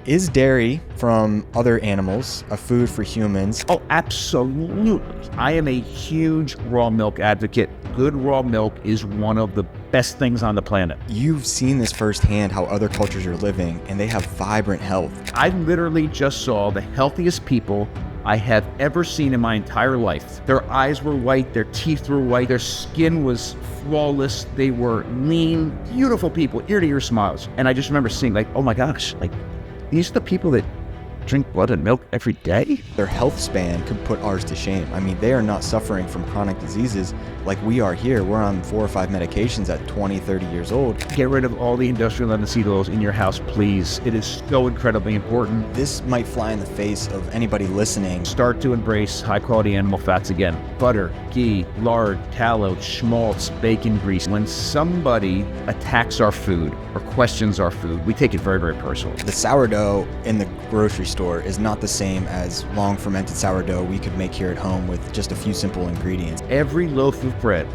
Is dairy from other animals a food for humans? Oh, absolutely. I am a huge raw milk advocate. Good raw milk is one of the best things on the planet. You've seen this firsthand, how other cultures are living, and they have vibrant health. I literally just saw the healthiest people I have ever seen in my entire life. Their eyes were white, their teeth were white, their skin was flawless, they were lean, beautiful people, ear-to-ear smiles. And I just remember seeing like, oh my gosh, like these are the people that drink blood and milk every day? Their health span could put ours to shame. I mean, they are not suffering from chronic diseases like we are here. We're on 4 or 5 medications at 20, 30 years old. Get rid of all the industrial aniseed oils in your house, please. It is so incredibly important. This might fly in the face of anybody listening. Start to embrace high-quality animal fats again. Butter, ghee, lard, tallow, schmaltz, bacon grease. When somebody attacks our food or questions our food, we take it very, very personally. The sourdough in the grocery store is not the same as long fermented sourdough we could make here at home with just a few simple ingredients. Every loaf of bread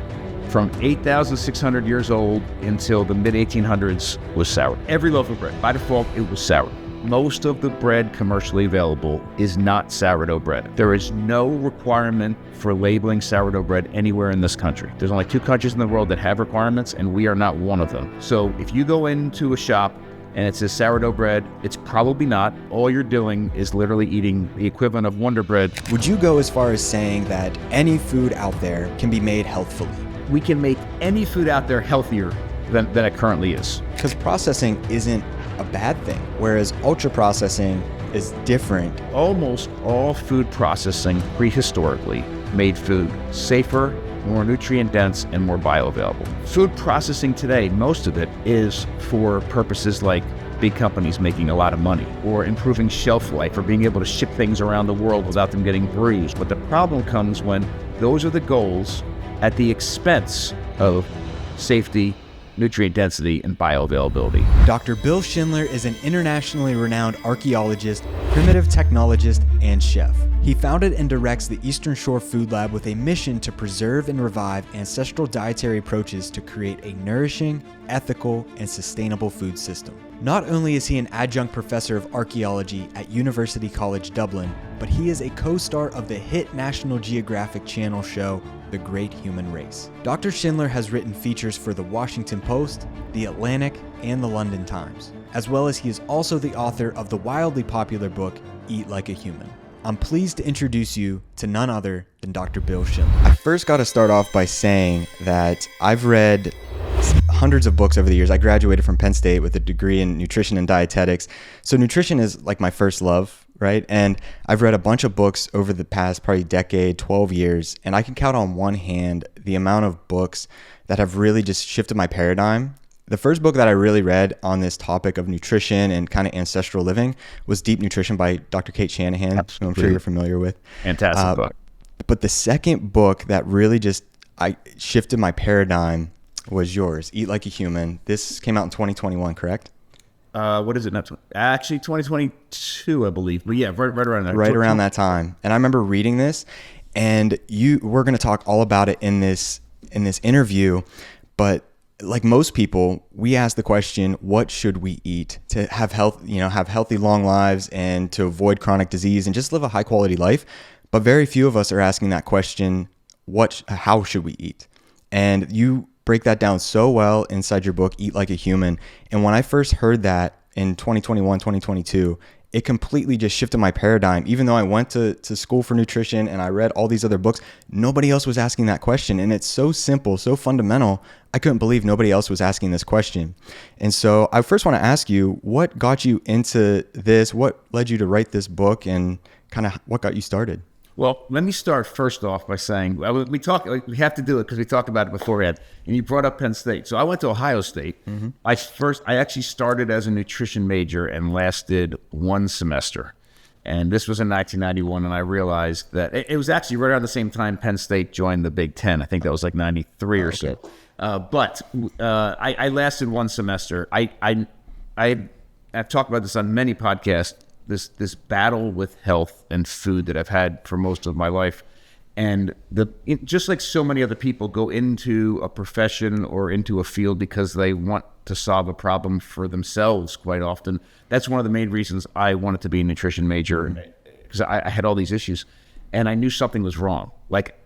from 8,600 years old until the mid-1800s was sour. Every loaf of bread, by default, it was sour. Most of the bread commercially available is not sourdough bread. There is no requirement for labeling sourdough bread anywhere in this country. There's only 2 countries in the world that have requirements, and we are not one of them. So if you go into a shop and it says sourdough bread, it's probably not. All you're doing is literally eating the equivalent of Wonder Bread. Would you go as far as saying that any food out there can be made healthfully? We can make any food out there healthier than it currently is. Because processing isn't a bad thing, whereas ultra processing is different. Almost all food processing prehistorically made food safer, more nutrient dense, and more bioavailable. Food processing today, most of it is for purposes like big companies making a lot of money or improving shelf life or being able to ship things around the world without them getting bruised. But the problem comes when those are the goals at the expense of safety, nutrient density, and bioavailability. Dr. Bill Schindler is an internationally renowned archaeologist, primitive technologist, and chef. He founded and directs the Eastern Shore Food Lab with a mission to preserve and revive ancestral dietary approaches to create a nourishing, ethical, and sustainable food system. Not only is he an adjunct professor of archaeology at University College Dublin, but he is a co-star of the hit National Geographic Channel show, The Great Human Race. Dr. Schindler has written features for The Washington Post, The Atlantic, and The London Times, as well as he is also the author of the wildly popular book, Eat Like a Human. I'm pleased to introduce you to none other than Dr. Bill Schindler. I first got to start off by saying that I've read hundreds of books over the years. I graduated from Penn State with a degree in nutrition and dietetics. So nutrition is like my first love, right? And I've read a bunch of books over the past probably decade, 12 years, and I can count on one hand the amount of books that have really just shifted my paradigm. The first book that I really read on this topic of nutrition and kind of ancestral living was Deep Nutrition by Dr. Kate Shanahan, who I'm sure you're familiar with. Fantastic book. But the second book that really just shifted my paradigm was yours, Eat Like a Human. This came out in 2021, correct? What is it? Actually, 2022, I believe. But yeah, right around there. Right around that time. And I remember reading this, and we're going to talk all about it in this interview. But like most people, we ask the question, what should we eat to have healthy, long lives and to avoid chronic disease and just live a high quality life? But very few of us are asking that question, how should we eat? And you break that down so well inside your book, Eat Like a Human. And when I first heard that in 2021, 2022, it completely just shifted my paradigm. Even though I went to school for nutrition and I read all these other books, nobody else was asking that question. And it's so simple, so fundamental. I couldn't believe nobody else was asking this question. And so I first want to ask you, what got you into this? What led you to write this book, and kind of what got you started? Well, let me start first off by saying, we have to do it because we talked about it beforehand, and you brought up Penn State. So I went to Ohio State. Mm-hmm. I actually started as a nutrition major and lasted 1 semester. And this was in 1991, and I realized that it was actually right around the same time Penn State joined the Big Ten. I think that was like 93 or so. But I lasted 1 semester. I've talked about this on many podcasts, this battle with health and food that I've had for most of my life. And just like so many other people go into a profession or into a field because they want to solve a problem for themselves quite often. That's one of the main reasons I wanted to be a nutrition major, because I had all these issues, and I knew something was wrong. Like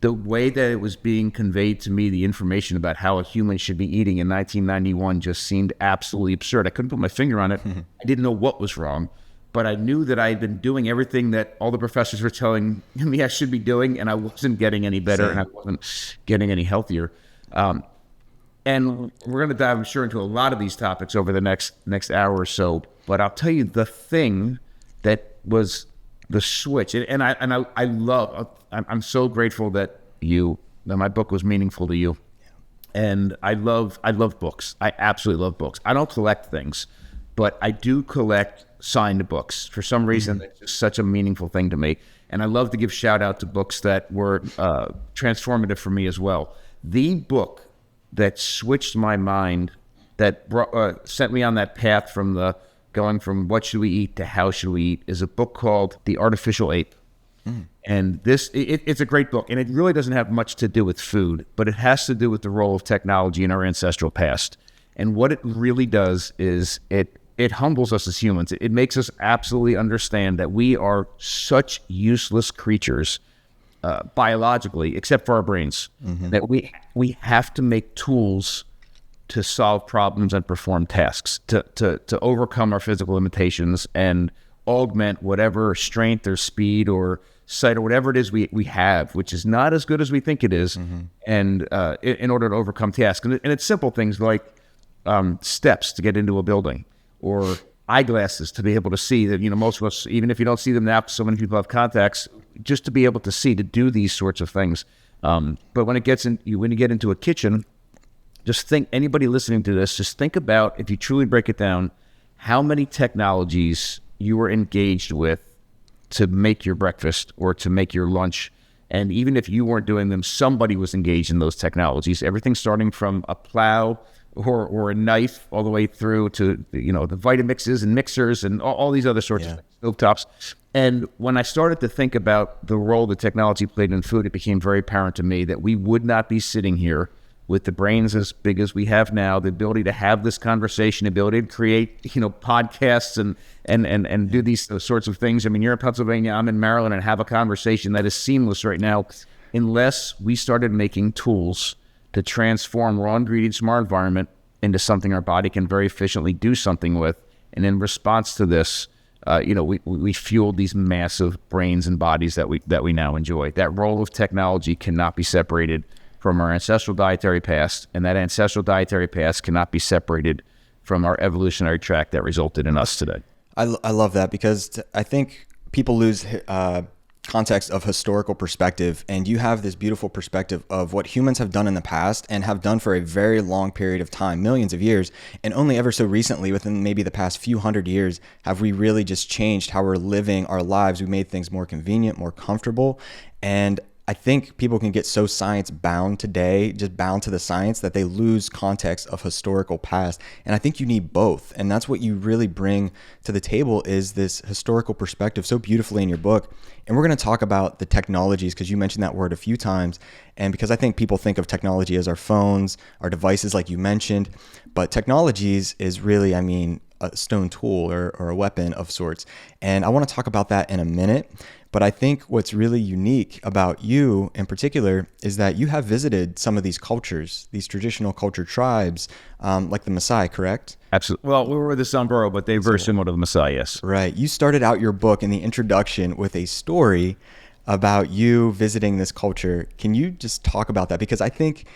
the way that it was being conveyed to me, the information about how a human should be eating in 1991 just seemed absolutely absurd. I couldn't put my finger on it. I didn't know what was wrong, but I knew that I had been doing everything that all the professors were telling me I should be doing, and I wasn't getting any better, and I wasn't getting any healthier. And we're going to dive, I'm sure, into a lot of these topics over the next hour or so. But I'll tell you the thing that was the switch, and I love. I'm so grateful that my book was meaningful to you, and I love books. I absolutely love books. I don't collect things, but I do collect signed books. For some reason, it's just such a meaningful thing to me, and I love to give shout out to books that were transformative for me as well. The book that switched my mind, that sent me on that path from going from what should we eat to how should we eat, is a book called The Artificial Ape. And it's a great book, and it really doesn't have much to do with food, but it has to do with the role of technology in our ancestral past. And what it really does is it humbles us as humans. It makes us absolutely understand that we are such useless creatures biologically, except for our brains, that we have to make tools to solve problems and perform tasks, to overcome our physical limitations and augment whatever strength or speed or sight or whatever it is we have, which is not as good as we think it is, and in order to overcome tasks. And it's simple things like steps to get into a building, or eyeglasses to be able to see that, most of us, even if you don't see them now, so many people have contacts, just to be able to see, to do these sorts of things. But when you get into a kitchen, just think, anybody listening to this, just think about, if you truly break it down, how many technologies you were engaged with to make your breakfast or to make your lunch. And even if you weren't doing them, somebody was engaged in those technologies. Everything starting from a plow or a knife all the way through to, the Vitamixes and mixers and all these other sorts of things, stovetops. And when I started to think about the role that technology played in food, it became very apparent to me that we would not be sitting here with the brains as big as we have now, the ability to have this conversation, the ability to create, podcasts and do these sorts of things. I mean, you're in Pennsylvania, I'm in Maryland, and have a conversation that is seamless right now, unless we started making tools to transform raw ingredients from our environment into something our body can very efficiently do something with. And in response to this, we fueled these massive brains and bodies that we now enjoy. That role of technology cannot be separated from our ancestral dietary past, and that ancestral dietary past cannot be separated from our evolutionary track that resulted in us today. I love that, because I think people lose context of historical perspective, and you have this beautiful perspective of what humans have done in the past and have done for a very long period of time, millions of years, and only ever so recently, within maybe the past few hundred years, have we really just changed how we're living our lives. We made things more convenient, more comfortable, and I think people can get so science bound today, just bound to the science, that they lose context of historical past. And I think you need both. And that's what you really bring to the table, is this historical perspective so beautifully in your book. And we're going to talk about the technologies, because you mentioned that word a few times. And because I think people think of technology as our phones, our devices, like you mentioned. But technologies is really, a stone tool or a weapon of sorts. And I want to talk about that in a minute. But I think what's really unique about you in particular is that you have visited some of these cultures, these traditional culture tribes, like the Maasai, correct? Absolutely. Well, we were the Samburu, but they're very similar to the Maasai, yes. Right. You started out your book in the introduction with a story about you visiting this culture. Can you just talk about that? Because I think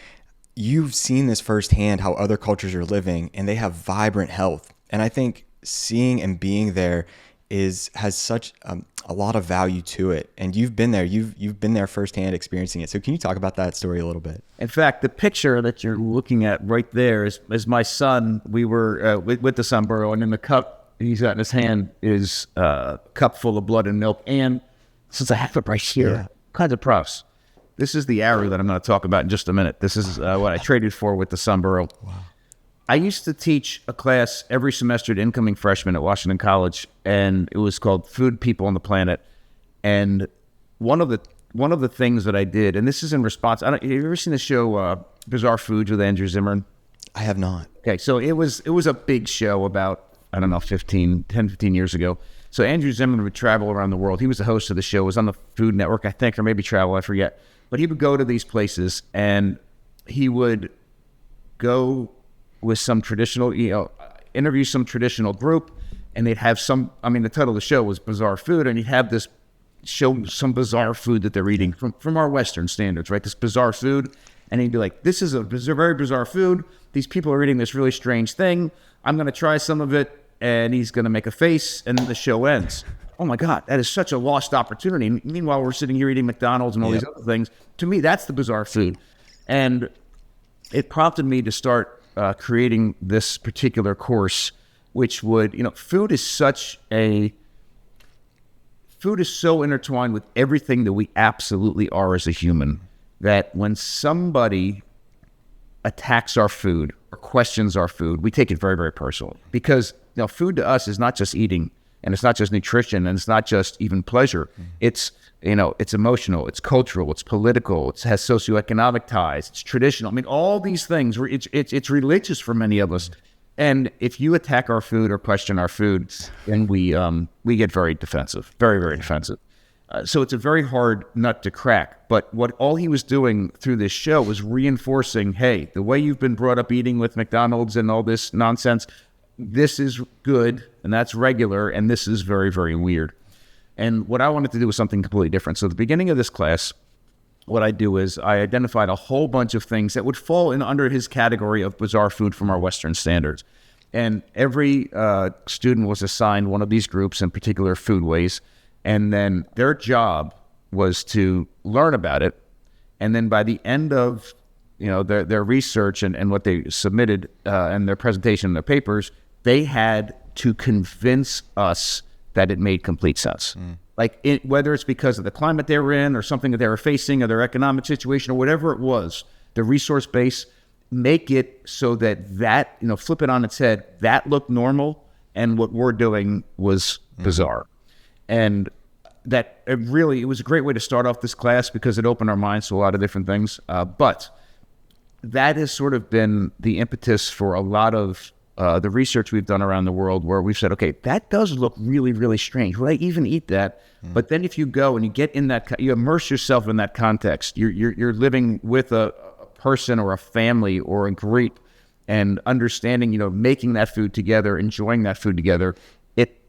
you've seen this firsthand, how other cultures are living, and they have vibrant health. And I think seeing and being there has such a lot of value to it. And you've been there. You've been there firsthand experiencing it. So can you talk about that story a little bit? In fact, the picture that you're looking at right there is my son. We were with the Samburu, and in the cup he's got in his hand is a cup full of blood and milk. And since I have it right here, kinds of props. This is the arrow that I'm going to talk about in just a minute. This is what I traded for with the Samburu. Wow. I used to teach a class every semester to incoming freshmen at Washington College, and it was called Food, People, and the Planet. And one of the things that I did, and this is in response, have you ever seen the show Bizarre Foods with Andrew Zimmern? I have not. Okay, so it was a big show about, I don't know, 15 years ago. So Andrew Zimmern would travel around the world. He was the host of the show. It was on the Food Network, I think, or maybe Travel, I forget. But he would go to these places, and he would go with some traditional, interview some traditional group, and they'd have the title of the show was Bizarre Food, and he'd have this show some bizarre food that they're eating from our Western standards, right? This bizarre food. And he'd be like, this is a very bizarre food. These people are eating this really strange thing. I'm going to try some of it. And he's going to make a face, and then the show ends. Oh my God, that is such a lost opportunity. Meanwhile, we're sitting here eating McDonald's and all these other things. To me, that's the bizarre food. And it prompted me to start creating this particular course, which would, food is so intertwined with everything that we absolutely are as a human, that when somebody attacks our food or questions our food, we take it very, very personal. Because food to us is not just eating, and it's not just nutrition, and it's not just even pleasure. It's it's emotional, it's cultural, it's political, it has socioeconomic ties, it's traditional. All these things. It's religious for many of us. And if you attack our food or question our food, then we get very defensive, very, very defensive. So it's a very hard nut to crack. But all he was doing through this show was reinforcing, hey, the way you've been brought up eating with McDonald's and all this nonsense, this is good, and that's regular, and this is very, very weird. And what I wanted to do was something completely different. So at the beginning of this class, what I do is I identified a whole bunch of things that would fall in under his category of bizarre food from our Western standards. And every student was assigned one of these groups, in particular foodways, and then their job was to learn about it. And then by the end of their research and what they submitted and their presentation and their papers, they had to convince us that it made complete sense. Whether it's because of the climate they were in or something that they were facing or their economic situation or whatever it was, the resource base, make it so that flip it on its head, that looked normal, and what we're doing was bizarre. And that it was a great way to start off this class because it opened our minds to a lot of different things. But that has sort of been the impetus for a lot of the research we've done around the world, where we've said, okay, that does look really, really strange. Will I even eat that? But then if you go and you get in that, you immerse yourself in that context, you're living with a person or a family or a group, and understanding, making that food together, enjoying that food together,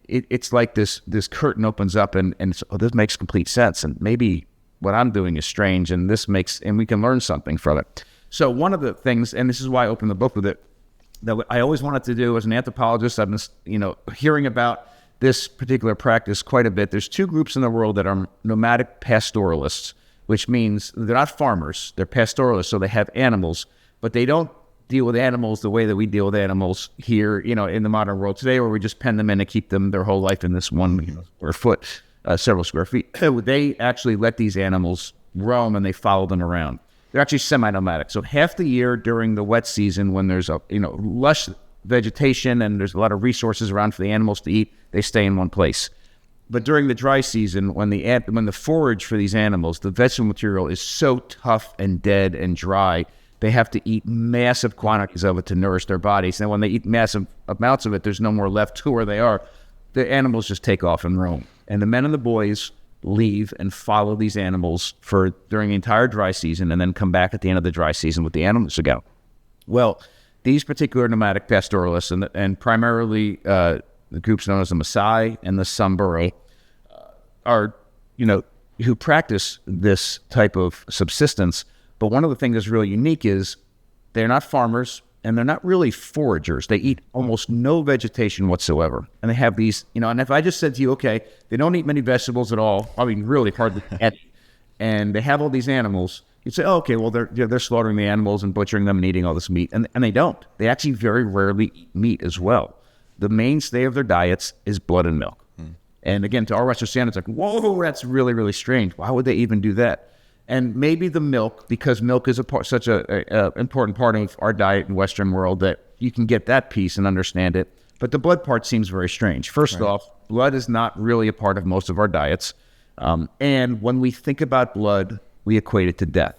it's like this curtain opens up and this makes complete sense. And maybe what I'm doing is strange, and we can learn something from it. So one of the things, and this is why I opened the book with it, that I always wanted to do as an anthropologist, I've been, hearing about this particular practice quite a bit. There's two groups in the world that are nomadic pastoralists, which means they're not farmers, they're pastoralists, so they have animals, but they don't deal with animals the way that we deal with animals here, in the modern world today, where we just pen them in and keep them their whole life in this one square foot, several square feet. They actually let these animals roam, and they follow them around. They're actually semi-nomadic. So half the year during the wet season, when there's lush vegetation and there's a lot of resources around for the animals to eat, they stay in one place. But during the dry season, when the forage for these animals, the vegetable material is so tough and dead and dry, they have to eat massive quantities of it to nourish their bodies. And when they eat massive amounts of it, there's no more left to where they are. The animals just take off and roam. And the men and the boys leave and follow these animals during the entire dry season, and then come back at the end of the dry season with the animals again. Well, these particular nomadic pastoralists, and primarily the groups known as the Maasai and the Samburu, are, who practice this type of subsistence. But one of the things that's really unique is they're not farmers, and they're not really foragers. They eat almost no vegetation whatsoever. And they have these, and if I just said to you, okay, they don't eat many vegetables at all, really hardly any, and they have all these animals, you'd say, oh, okay, well, they're slaughtering the animals and butchering them and eating all this meat. And they don't. They actually very rarely eat meat as well. The mainstay of their diets is blood and milk. And again, to our Western standards, like, whoa, that's really, really strange. Why would they even do that? And maybe the milk, because milk is such a important part of our diet in Western world, that you can get that piece and understand it. But the blood part seems very strange. First off, blood is not really a part of most of our diets. And when we think about blood, we equate it to death.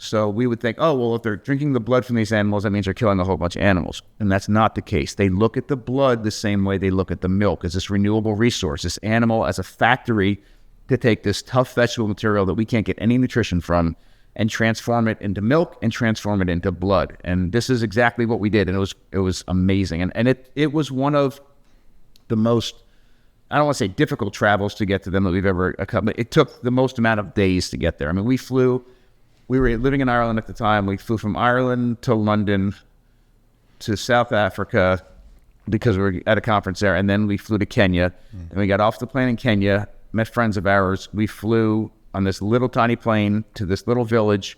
So we would think, oh, well, if they're drinking the blood from these animals, that means they're killing a whole bunch of animals. And that's not the case. They look at the blood the same way they look at the milk, as this renewable resource, this animal as a factory to take this tough vegetable material that we can't get any nutrition from and transform it into milk and transform it into blood. And this is exactly what we did. And it was amazing. And it was one of the most, I don't want to say difficult travels to get to them that we've ever accomplished. It took the most amount of days to get there. I mean, we were living in Ireland at the time. We flew from Ireland to London to South Africa because we were at a conference there. And then we flew to Kenya. And we got off the plane in Kenya, met friends of ours. We flew on this little tiny plane to this little village.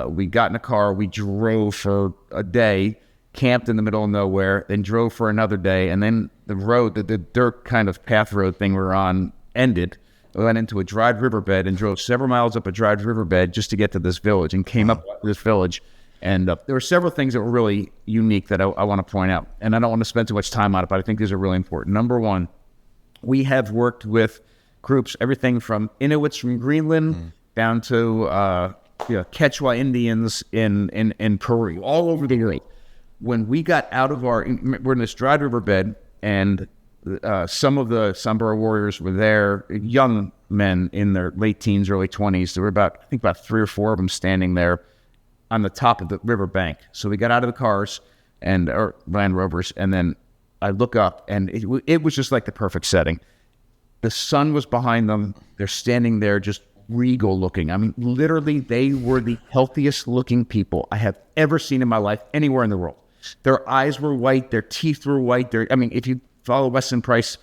We got in a car. We drove for a day, camped in the middle of nowhere, then drove for another day. And then the road, the dirt kind of path road thing we were on ended. We went into a dried riverbed and drove several miles up a dried riverbed just to get to this village and came up to this village. And there were several things that were really unique that I want to point out. And I don't want to spend too much time on it, but I think these are really important. Number one, we have worked with groups, everything from Inuits from Greenland down to Quechua Indians in Peru, all over the world. When we got out of we're in this dried riverbed, and some of the Samburu warriors were there, young men in their late teens, early 20s. There were about 3 or 4 of them standing there on the top of the river bank. So we got out of the cars or Land Rovers, and then I look up, and it was just like the perfect setting. The sun was behind them. They're standing there just regal looking. I mean, literally, they were the healthiest looking people I have ever seen in my life anywhere in the world. Their eyes were white. Their teeth were white. If you follow Weston Price,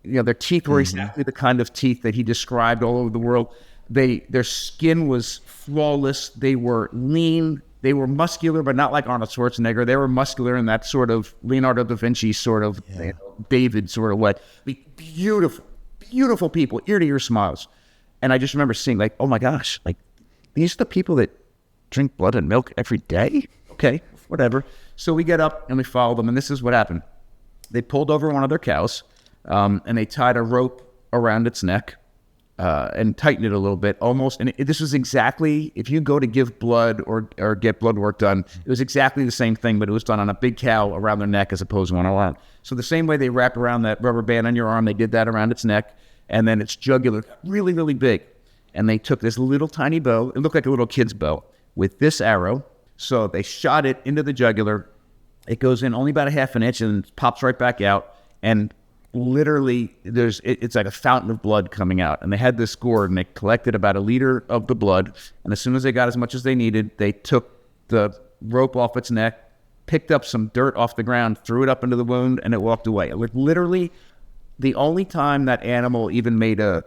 their teeth were exactly the kind of teeth that he described all over the world. Their skin was flawless. They were lean. They were muscular, but not like Arnold Schwarzenegger. They were muscular in that sort of Leonardo da Vinci sort of, David sort of way. Beautiful, beautiful people, ear-to-ear smiles. And I just remember seeing like, oh my gosh, like these are the people that drink blood and milk every day? Okay, whatever. So we get up and we follow them, and this is what happened. They pulled over one of their cows, and they tied a rope around its neck and tightened it a little bit, almost. And this was exactly, if you go to give blood or get blood work done, it was exactly the same thing, but it was done on a big cow around their neck as opposed to one around. So the same way they wrap around that rubber band on your arm, they did that around its neck, and then its jugular, really, really big. And they took this little tiny bow, it looked like a little kid's bow, with this arrow. So they shot it into the jugular. It goes in only about a half an inch and pops right back out. And literally, it's like a fountain of blood coming out. And they had this gourd, and they collected about 1 liter of the blood. And as soon as they got as much as they needed, they took the rope off its neck, picked up some dirt off the ground, threw it up into the wound, and it walked away. It was literally the only time that animal even made a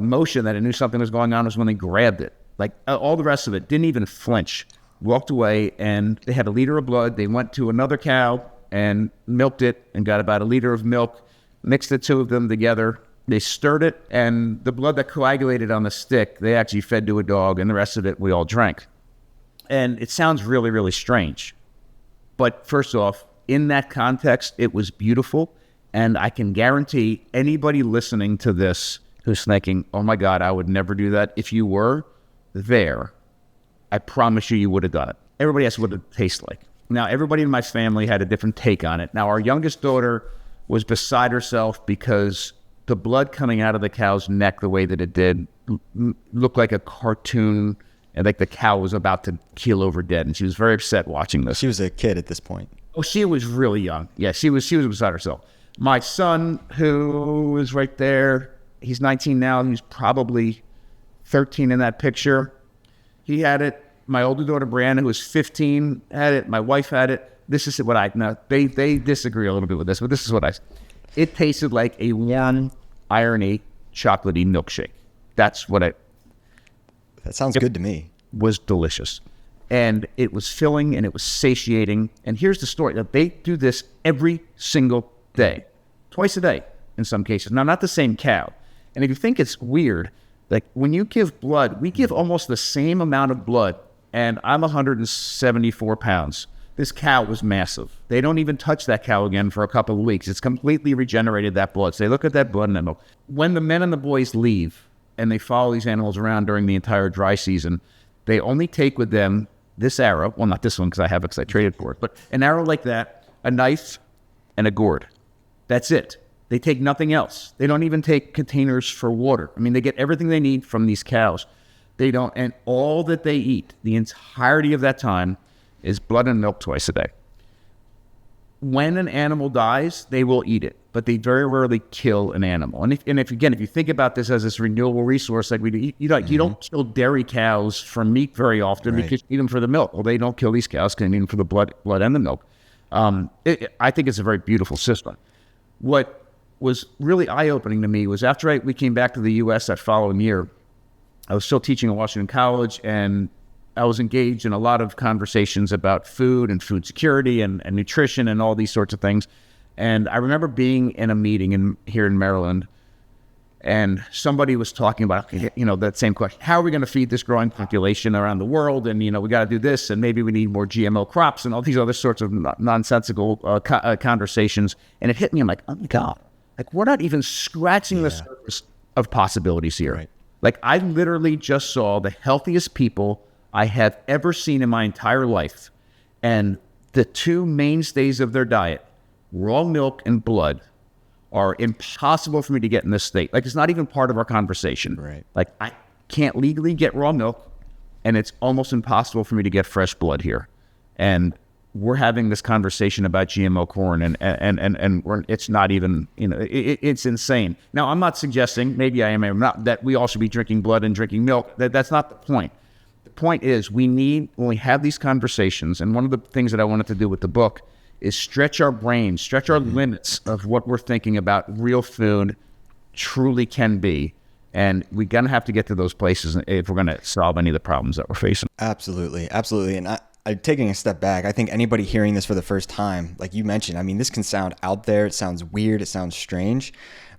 motion that it knew something was going on was when they grabbed it. Like all the rest of it didn't even flinch. Walked away, and they had 1 liter of blood. They went to another cow and milked it and got about 1 liter of milk, mixed the two of them together. They stirred it, and the blood that coagulated on the stick, they actually fed to a dog, and the rest of it we all drank. And it sounds really, really strange. But first off, in that context, it was beautiful. And I can guarantee anybody listening to this who's thinking, oh my God, I would never do that. If you were there, I promise you would have done it. Everybody asked what it tastes like. Now, everybody in my family had a different take on it. Now, our youngest daughter was beside herself because the blood coming out of the cow's neck the way that it did looked like a cartoon, and like the cow was about to keel over dead. And she was very upset watching this. She was a kid at this point. Oh, she was really young. Yeah, she was beside herself. My son, who is right there, he's 19 now. He's probably 13 in that picture. He had it. My older daughter, Brianna, who was 15, had it. My wife had it. This is what they disagree a little bit with this, but this is what it tasted like a warm, irony, chocolatey milkshake. That's what That sounds good to me. Was delicious. And it was filling, and it was satiating. And here's the story. They do this every single day, twice a day in some cases. Now, not the same cow. And if you think it's weird, like when you give blood, we give almost the same amount of blood, and I'm 174 pounds. This cow was massive. They don't even touch that cow again for a couple of weeks. It's completely regenerated that blood. So they look at that blood and they go, when the men and the boys leave and they follow these animals around during the entire dry season, They only take with them this arrow. Well, not this one because I have it because I traded for it. But an arrow like that, a knife, and a gourd. That's it. They take nothing else. They don't even take containers for water. I mean, they get everything they need from these cows. They don't, and all that they eat, the entirety of that time, is blood and milk twice a day. When an animal dies, they will eat it, but they very rarely kill an animal. And if you think about this as this renewable resource, like we do, you don't kill dairy cows for meat very often because you eat them for the milk. Well, they don't kill these cows because they need them for the blood and the milk. I think it's a very beautiful system. What was really eye-opening to me was after we came back to the U.S. that following year, I was still teaching at Washington College, and I was engaged in a lot of conversations about food and food security and nutrition and all these sorts of things. And I remember being in a meeting here in Maryland, and somebody was talking about, that same question. How are we going to feed this growing population around the world? And, we got to do this, and maybe we need more GMO crops and all these other sorts of nonsensical conversations. And it hit me. I'm like, oh my God, like we're not even scratching the surface of possibilities here. Right. Like I literally just saw the healthiest people I have ever seen in my entire life. And the two mainstays of their diet, raw milk and blood, are impossible for me to get in this state. Like it's not even part of our conversation. Right. Like I can't legally get raw milk, and it's almost impossible for me to get fresh blood here. And we're having this conversation about GMO corn, and it's not even, it's insane. Now, I'm not suggesting, maybe I am, I'm not, that we all should be drinking blood and drinking milk. That's not the point. The point is when we have these conversations, and one of the things that I wanted to do with the book is stretch our brains, stretch our limits of what we're thinking about real food truly can be. And we're going to have to get to those places if we're going to solve any of the problems that we're facing. Absolutely. Absolutely. And taking a step back, I think anybody hearing this for the first time, like you mentioned, I mean, this can sound out there. It sounds weird. It sounds strange.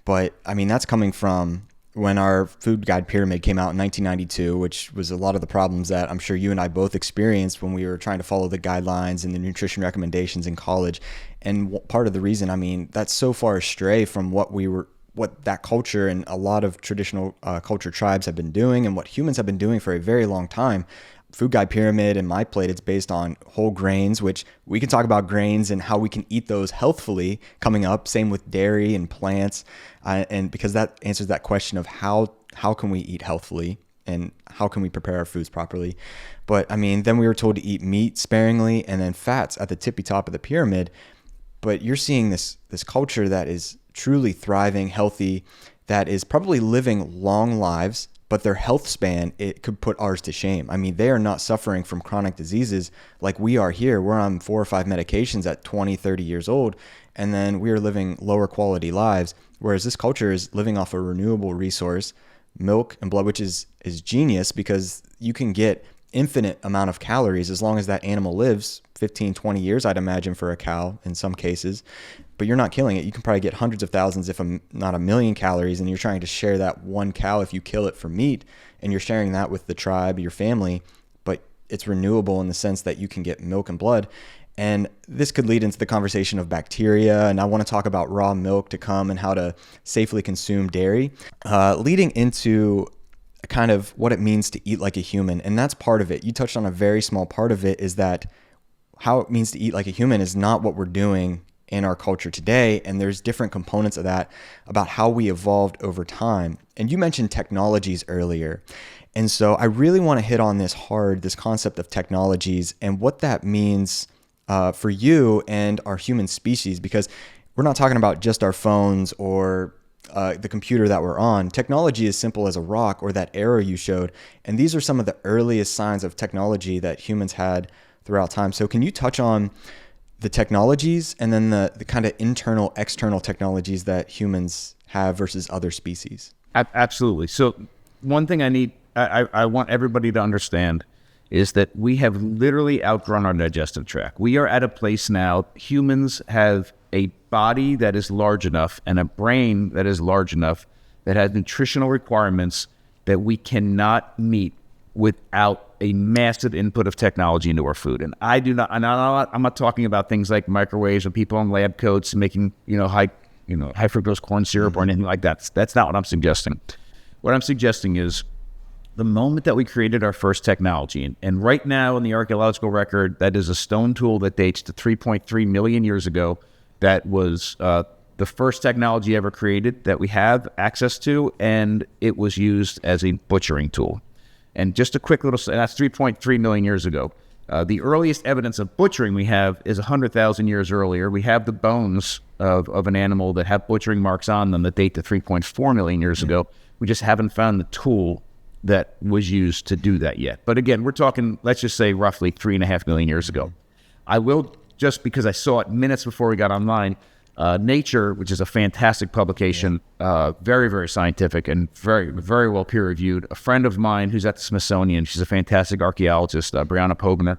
But I mean, that's coming from when our food guide pyramid came out in 1992, which was a lot of the problems that I'm sure you and I both experienced when we were trying to follow the guidelines and the nutrition recommendations in college. And part of the reason, I mean, that's so far astray from what that culture and a lot of traditional culture tribes have been doing and what humans have been doing for a very long time. Food guide pyramid and my plate, it's based on whole grains, which we can talk about grains and how we can eat those healthfully coming up. Same with dairy and plants. And because that answers that question of how can we eat healthfully and how can we prepare our foods properly. But I mean, then we were told to eat meat sparingly and then fats at the tippy top of the pyramid. But you're seeing this culture that is truly thriving, healthy, that is probably living long lives, but their health span, it could put ours to shame. I mean, they are not suffering from chronic diseases like we are here. We're on 4 or 5 medications at 20, 30 years old, and then we are living lower quality lives, whereas this culture is living off a renewable resource, milk and blood, which is genius because you can get infinite amount of calories as long as that animal lives 15, 20 years, I'd imagine, for a cow in some cases. But you're not killing it. You can probably get hundreds of thousands, if not a million calories, and you're trying to share that one cow if you kill it for meat, and you're sharing that with the tribe, your family, but it's renewable in the sense that you can get milk and blood. And this could lead into the conversation of bacteria, and I want to talk about raw milk to come and how to safely consume dairy, leading into kind of what it means to eat like a human. And that's part of it. You touched on a very small part of it, is that how it means to eat like a human is not what we're doing in our culture today. And there's different components of that about how we evolved over time. And you mentioned technologies earlier. And so I really want to hit on this concept of technologies and what that means for you and our human species, because we're not talking about just our phones or the computer that we're on. Technology is simple as a rock, or that arrow you showed. And these are some of the earliest signs of technology that humans had throughout time. So can you touch on the technologies and then the kind of internal, external technologies that humans have versus other species? Absolutely. So one thing I want everybody to understand is that we have literally outgrown our digestive tract. We are at a place now, humans have a body that is large enough and a brain that is large enough that has nutritional requirements that we cannot meet without a massive input of technology into our food. And I'm not talking about things like microwaves or people in lab coats making, high fructose corn syrup or anything like that. That's not what I'm suggesting. What I'm suggesting is the moment that we created our first technology, and right now in the archaeological record, that is a stone tool that dates to 3.3 million years ago. That was the first technology ever created that we have access to, and it was used as a butchering tool. And just a quick little, that's 3.3 million years ago. The earliest evidence of butchering we have is 100,000 years earlier. We have the bones of an animal that have butchering marks on them that date to 3.4 million years ago. We just haven't found the tool that was used to do that yet. But again, we're talking, let's just say roughly 3.5 million years ago. I will, just because I saw it minutes before we got online, Nature, which is a fantastic publication, very, very scientific and very, very well peer-reviewed. A friend of mine who's at the Smithsonian, she's a fantastic archaeologist, Brianna Pogner,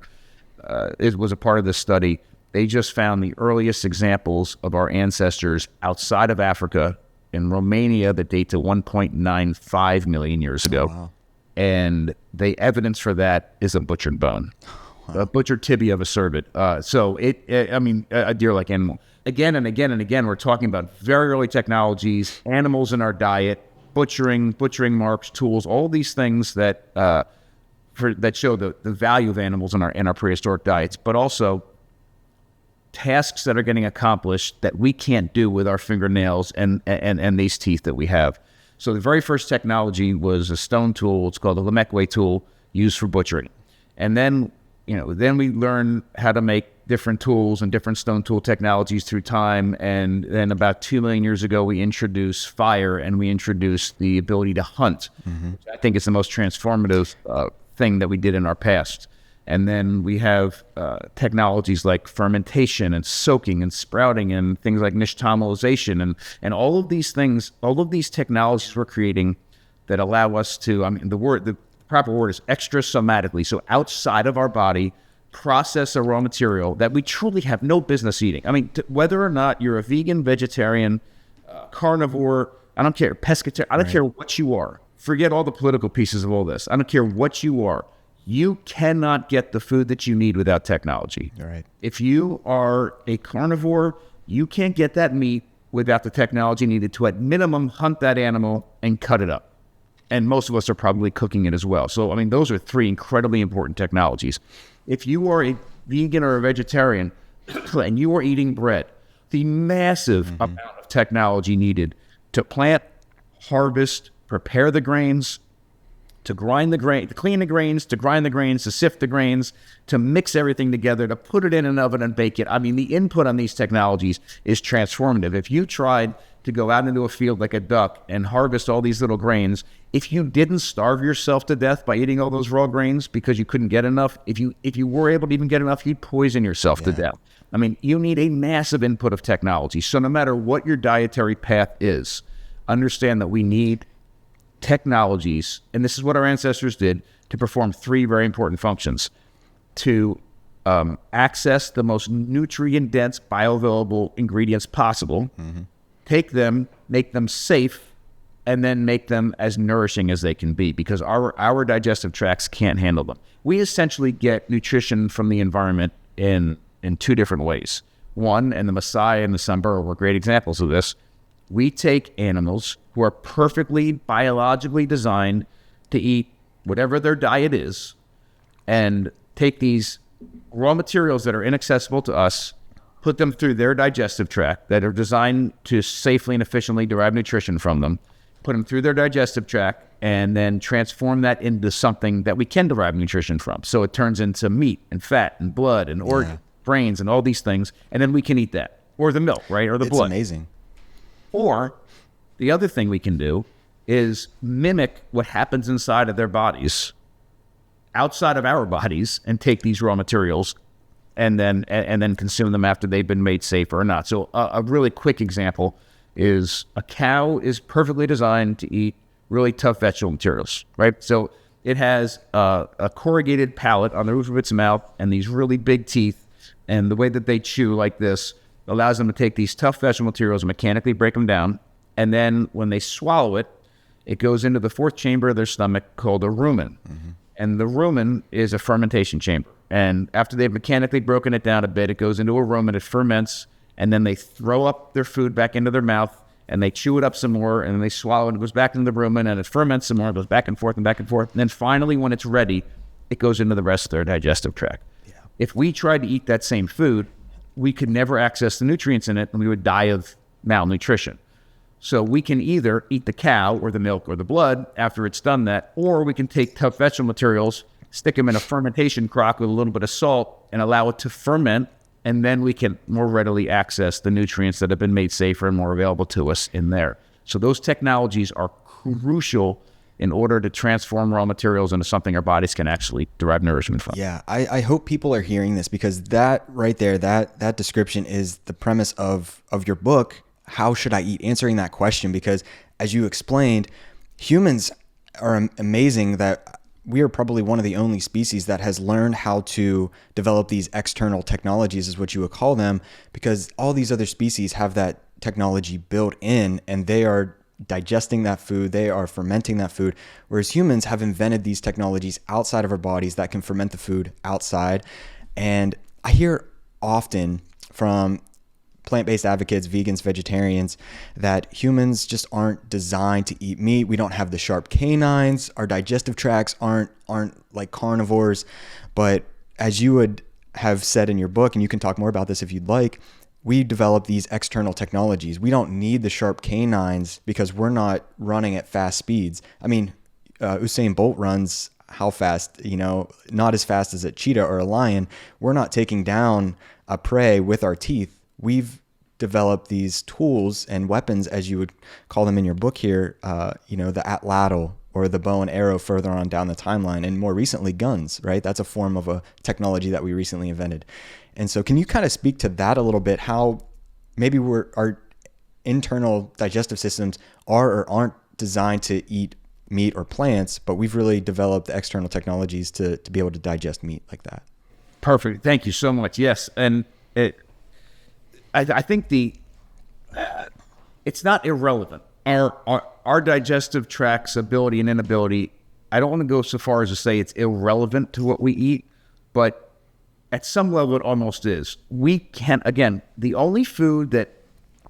was a part of this study. They just found the earliest examples of our ancestors outside of Africa in Romania that date to 1.95 million years ago. Oh, wow. And the evidence for that is a butchered bone, a butchered tibia of a cervid. So a deer-like animal. Again and again and again, we're talking about very early technologies, animals in our diet, butchering marks, tools, all these things that that show the value of animals in our prehistoric diets, but also tasks that are getting accomplished that we can't do with our fingernails and these teeth that we have. So the very first technology was a stone tool. It's called a Lemekwe tool used for butchering. And then we learn how to make different tools and different stone tool technologies through time. And then about 2 million years ago, we introduced fire and we introduced the ability to hunt. Which I think is the most transformative thing that we did in our past. And then we have technologies like fermentation and soaking and sprouting and things like nixtamalization and all of these things, all of these technologies we're creating that allow us to, the proper word is extrasomatically, so outside of our body, process a raw material that we truly have no business eating. Whether or not you're a vegan, vegetarian, carnivore, I don't care, pescatarian, I don't care what you are. Forget all the political pieces of all this. I don't care what you are. You cannot get the food that you need without technology. Right. If you are a carnivore, you can't get that meat without the technology needed to, at minimum, hunt that animal and cut it up. And most of us are probably cooking it as well. So, those are 3 incredibly important technologies. If you are a vegan or a vegetarian and you are eating bread, the massive amount of technology needed to plant, harvest, prepare the grains, to grind the grain, to clean the grains, to grind the grains, to sift the grains, to mix everything together, to put it in an oven and bake it. The input on these technologies is transformative. If you tried to go out into a field like a duck and harvest all these little grains, if you didn't starve yourself to death by eating all those raw grains because you couldn't get enough, if you were able to even get enough, you'd poison yourself to death. You need a massive input of technology. So no matter what your dietary path is, understand that we need technologies, and this is what our ancestors did, to perform 3 very important functions: to access the most nutrient-dense, bioavailable ingredients possible, take them, make them safe, and then make them as nourishing as they can be, because our digestive tracts can't handle them. We essentially get nutrition from the environment in 2 different ways. One, and the Maasai and the Samburu were great examples of this, we take animals who are perfectly biologically designed to eat whatever their diet is and take these raw materials that are inaccessible to us, put them through their digestive tract that are designed to safely and efficiently derive nutrition from them, put them through their digestive tract, and then transform that into something that we can derive nutrition from. So it turns into meat and fat and blood and organ, brains and all these things, and then we can eat that. Or the milk, right? Or the blood. It's amazing. Or the other thing we can do is mimic what happens inside of their bodies, outside of our bodies, and take these raw materials and then consume them after they've been made safer or not. So a really quick example is a cow is perfectly designed to eat really tough vegetable materials, right? So it has a corrugated palate on the roof of its mouth and these really big teeth, and the way that they chew like this allows them to take these tough vegetable materials and mechanically break them down. And then when they swallow it, it goes into the 4th chamber of their stomach called a rumen. And the rumen is a fermentation chamber. And after they've mechanically broken it down a bit, it goes into a rumen, it ferments, and then they throw up their food back into their mouth, and they chew it up some more, and then they swallow it, it goes back into the rumen, and it ferments some more, it goes back and forth and back and forth. And then finally, when it's ready, it goes into the rest of their digestive tract. Yeah. If we tried to eat that same food, we could never access the nutrients in it, and we would die of malnutrition. So we can either eat the cow or the milk or the blood after it's done that, or we can take tough vegetable materials, stick them in a fermentation crock with a little bit of salt, and allow it to ferment, and then we can more readily access the nutrients that have been made safer and more available to us in there. So those technologies are crucial in order to transform raw materials into something our bodies can actually derive nourishment from. Yeah, I hope people are hearing this, because that right there, that description is the premise of your book, How Should I Eat? Answering that question, because as you explained, humans are amazing that we are probably one of the only species that has learned how to develop these external technologies, is what you would call them, because all these other species have that technology built in, and they are digesting that food, they are fermenting that food, whereas humans have invented these technologies outside of our bodies that can ferment the food outside. And I hear often from plant-based advocates, vegans, vegetarians, that humans just aren't designed to eat meat. We don't have the sharp canines. Our digestive tracts aren't like carnivores. But as you would have said in your book, and you can talk more about this if you'd like, we develop these external technologies. We don't need the sharp canines because we're not running at fast speeds. I mean, Usain Bolt runs how fast? Not as fast as a cheetah or a lion. We're not taking down a prey with our teeth. We've developed these tools and weapons, as you would call them in your book here, the atlatl or the bow and arrow further on down the timeline, and more recently guns, right? That's a form of a technology that we recently invented. And so can you kind of speak to that a little bit, how maybe our internal digestive systems are or aren't designed to eat meat or plants, but we've really developed the external technologies to be able to digest meat like that? Perfect. Thank you so much. Yes. And I think it's not irrelevant. Our digestive tract's ability and inability, I don't want to go so far as to say it's irrelevant to what we eat, but at some level it almost is. We can, again, the only food that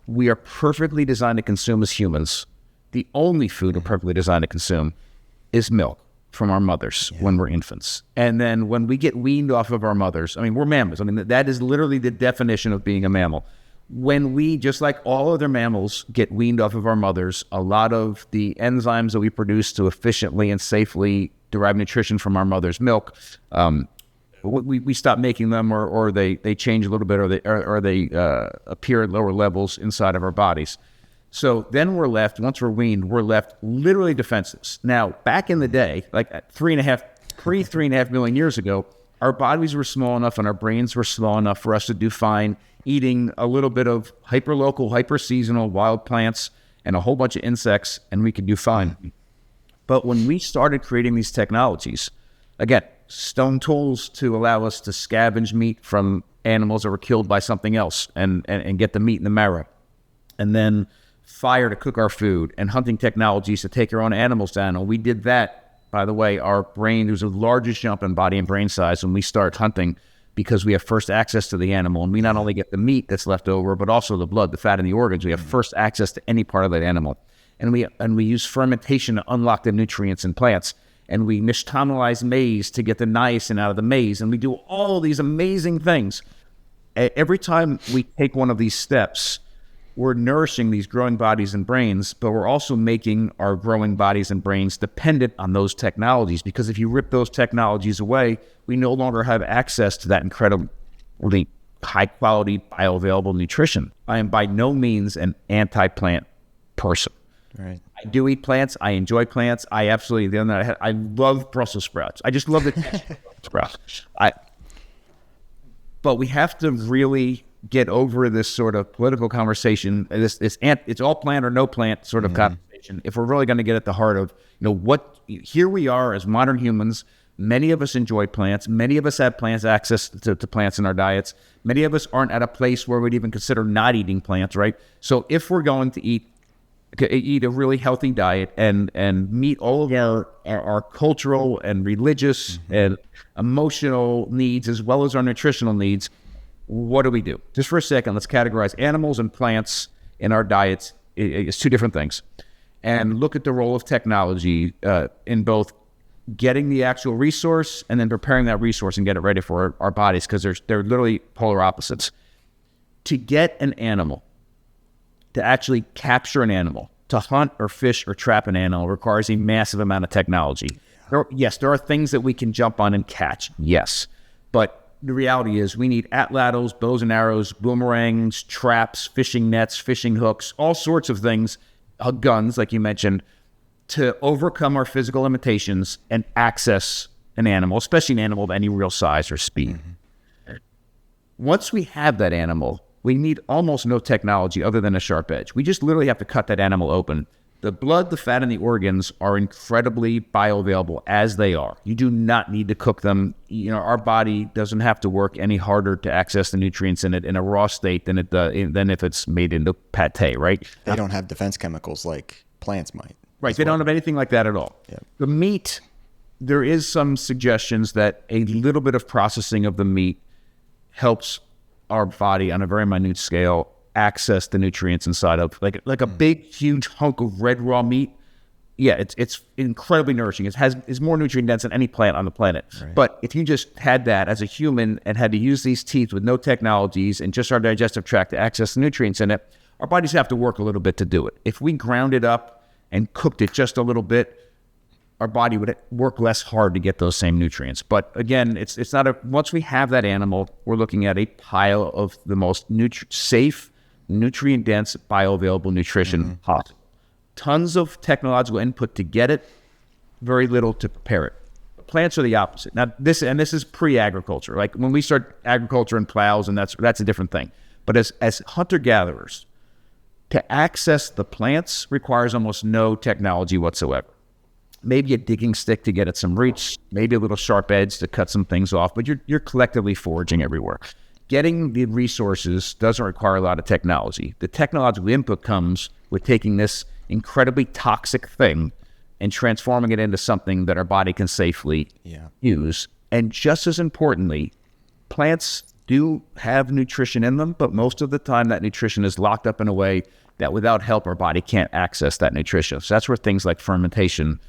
we are perfectly designed to consume as humans, the only food we're perfectly designed to consume is milk from our mothers when we're infants. And then when we get weaned off of our mothers, I mean, we're mammals. I mean, that is literally the definition of being a mammal. When we, just like all other mammals, get weaned off of our mothers, a lot of the enzymes that we produce to efficiently and safely derive nutrition from our mother's milk, we stop making them, or they change a little bit, or they appear at lower levels inside of our bodies. So then we're left, once we're weaned, we're left literally defenseless. Now, back in the day, like 3.5 million years ago, our bodies were small enough and our brains were small enough for us to do fine eating a little bit of hyperlocal, hyper-seasonal wild plants and a whole bunch of insects, and we could do fine. But when we started creating these technologies, again, stone tools to allow us to scavenge meat from animals that were killed by something else and get the meat in the marrow, and then fire to cook our food, and hunting technologies to take our own animals down. And we did that, by the way, our brain, there's the largest jump in body and brain size when we start hunting, because we have first access to the animal, and we not only get the meat that's left over, but also the blood, the fat, and the organs. We have first access to any part of that animal. And we use fermentation to unlock the nutrients in plants. And we nixtamalize maize to get the niacin out of the maize. And we do all these amazing things. Every time we take one of these steps, we're nourishing these growing bodies and brains, but we're also making our growing bodies and brains dependent on those technologies. Because if you rip those technologies away, we no longer have access to that incredibly high-quality, bioavailable nutrition. I am by no means an anti-plant person. Right. I do eat plants. I enjoy plants. I absolutely, the other night, I love Brussels sprouts. I just love the taste of Brussels sprouts. But we have to really get over this sort of political conversation, it's all plant or no plant sort of conversation, if we're really going to get at the heart of, here we are as modern humans. Many of us enjoy plants. Many of us have access to plants in our diets. Many of us aren't at a place where we'd even consider not eating plants, right? So if we're going to eat a really healthy diet and meet all of our cultural and religious and emotional needs, as well as our nutritional needs, what do we do? Just for a second, let's categorize animals and plants in our diets It's two different things. And look at the role of technology in both getting the actual resource and then preparing that resource and get it ready for our bodies, because they're literally polar opposites. To get an animal, to actually capture an animal, to hunt or fish or trap an animal requires a massive amount of technology. There are things that we can jump on and catch, yes. But the reality is we need atlatls, bows and arrows, boomerangs, traps, fishing nets, fishing hooks, all sorts of things, guns, like you mentioned, to overcome our physical limitations and access an animal, especially an animal of any real size or speed. Mm-hmm. Once we have that animal, we need almost no technology other than a sharp edge. We just literally have to cut that animal open. The blood, the fat, and the organs are incredibly bioavailable as they are. You do not need to cook them. Our body doesn't have to work any harder to access the nutrients in it in a raw state than if it's made into pate, right? They don't have defense chemicals like plants might. Right, they don't have anything like that at all. Yeah. The meat, there is some suggestions that a little bit of processing of the meat helps our body on a very minute scale access the nutrients inside of like a big huge hunk of red raw meat. Yeah, it's incredibly nourishing. It's more nutrient dense than any plant on the planet. Right. But if you just had that as a human and had to use these teeth with no technologies and just our digestive tract to access the nutrients in it, our bodies have to work a little bit to do it. If we ground it up and cooked it just a little bit, our body would work less hard to get those same nutrients. But again, it's not once we have that animal, we're looking at a pile of the most safe, nutrient-dense, bioavailable nutrition possible. Tons of technological input to get it, very little to prepare it. Plants are the opposite. Now, this is pre-agriculture. Like when we start agriculture and plows, and that's a different thing. But as hunter-gatherers, to access the plants requires almost no technology whatsoever. Maybe a digging stick to get at some reach, maybe a little sharp edge to cut some things off, but you're collectively foraging everywhere. Getting the resources doesn't require a lot of technology. The technological input comes with taking this incredibly toxic thing and transforming it into something that our body can safely use. And just as importantly, plants do have nutrition in them, but most of the time that nutrition is locked up in a way that without help, our body can't access that nutrition. So that's where things like fermentation,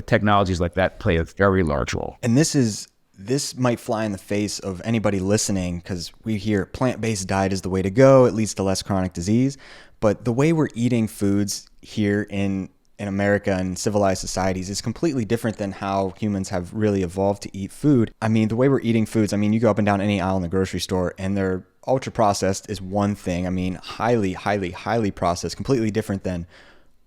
technologies like that play a very large role. And this might fly in the face of anybody listening, because we hear plant-based diet is the way to go. It leads to less chronic disease. But the way we're eating foods here in America and civilized societies is completely different than how humans have really evolved to eat food. I mean, the way we're eating foods, you go up and down any aisle in the grocery store and they're ultra processed is one thing. Highly, highly, highly processed, completely different than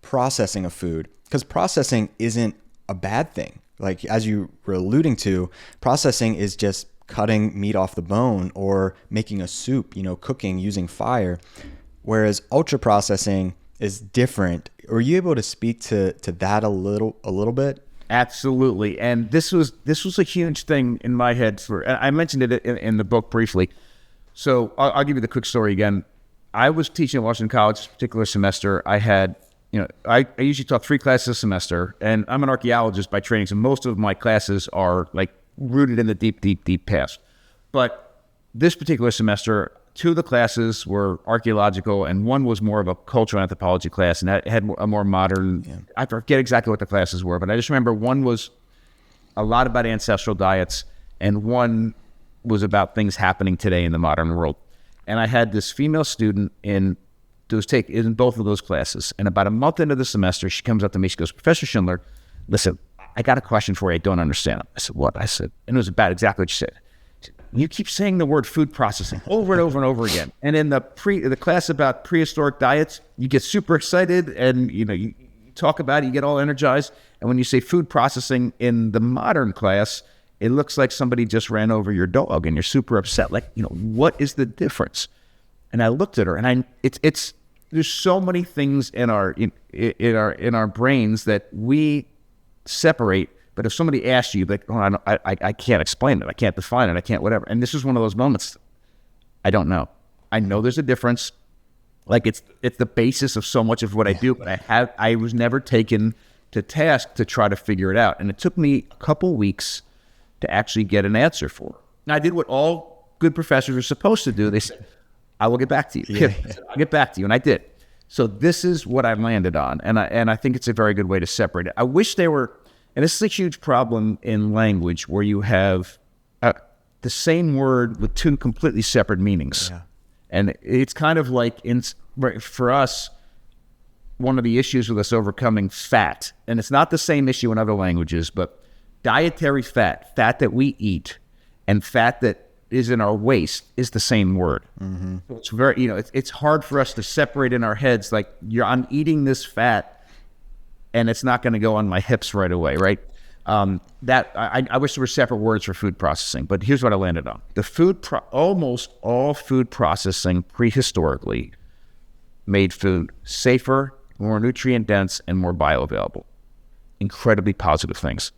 processing of food, because processing isn't a bad thing. Like, as you were alluding to, processing is just cutting meat off the bone or making a soup, cooking using fire, whereas ultra processing is different. Are you able to speak to that a little bit? Absolutely. And this was a huge thing in my head. I mentioned it in the book briefly. So I'll give you the quick story again. I was teaching at Washington College this particular semester. I had, I usually taught 3 classes a semester, and I'm an archaeologist by training, so most of my classes are like rooted in the deep, deep, deep past. But this particular semester, 2 of the classes were archaeological, and one was more of a cultural anthropology class, and that had a more modern, I forget exactly what the classes were, but I just remember one was a lot about ancestral diets, and one was about things happening today in the modern world. And I had this female student in both of those classes. And about a month into the semester, she comes up to me, she goes, "Professor Schindler, listen, I got a question for you. I don't understand it." I said, "What?" I said, and it was about exactly what you said. "You keep saying the word food processing over and over and over again. And in the class about prehistoric diets, you get super excited and you talk about it, you get all energized. And when you say food processing in the modern class, it looks like somebody just ran over your dog and you're super upset. Like, what is the difference?" And I looked at her, and there's so many things in our brains that we separate. But if somebody asked you, like, "Oh, I can't explain it. I can't define it. I can't whatever." And this is one of those moments. I don't know. I know there's a difference. Like it's the basis of so much of what I do. But I was never taken to task to try to figure it out. And it took me a couple weeks to actually get an answer for it. And I did what all good professors are supposed to do. They said, "I will get back to you." I'll get back to you. And I did. So this is what I landed on, and I think it's a very good way to separate it. I wish there were, and this is a huge problem in language where you have the same word with two completely separate meanings. Yeah. And it's kind of like, for us, one of the issues with us overcoming fat, and it's not the same issue in other languages, but dietary fat that we eat, and fat that is in our waist is the same word. Mm-hmm. So it's very, it's hard for us to separate in our heads, like I'm eating this fat and it's not going to go on my hips right away, right? I wish there were separate words for food processing, but here's what I landed on. Almost all food processing prehistorically made food safer, more nutrient dense, and more bioavailable. Incredibly positive things.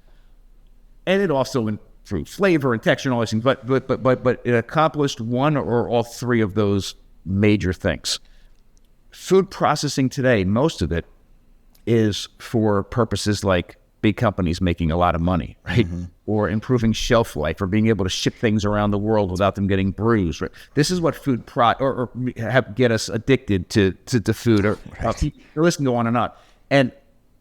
And it also improved flavor and texture and all these things, but it accomplished one or all three of those major things. Food processing today, most of it is for purposes like big companies making a lot of money, right? Mm-hmm. Or improving shelf life, or being able to ship things around the world without them getting bruised, right? This is what food get us addicted to food, or the list can go on and on. And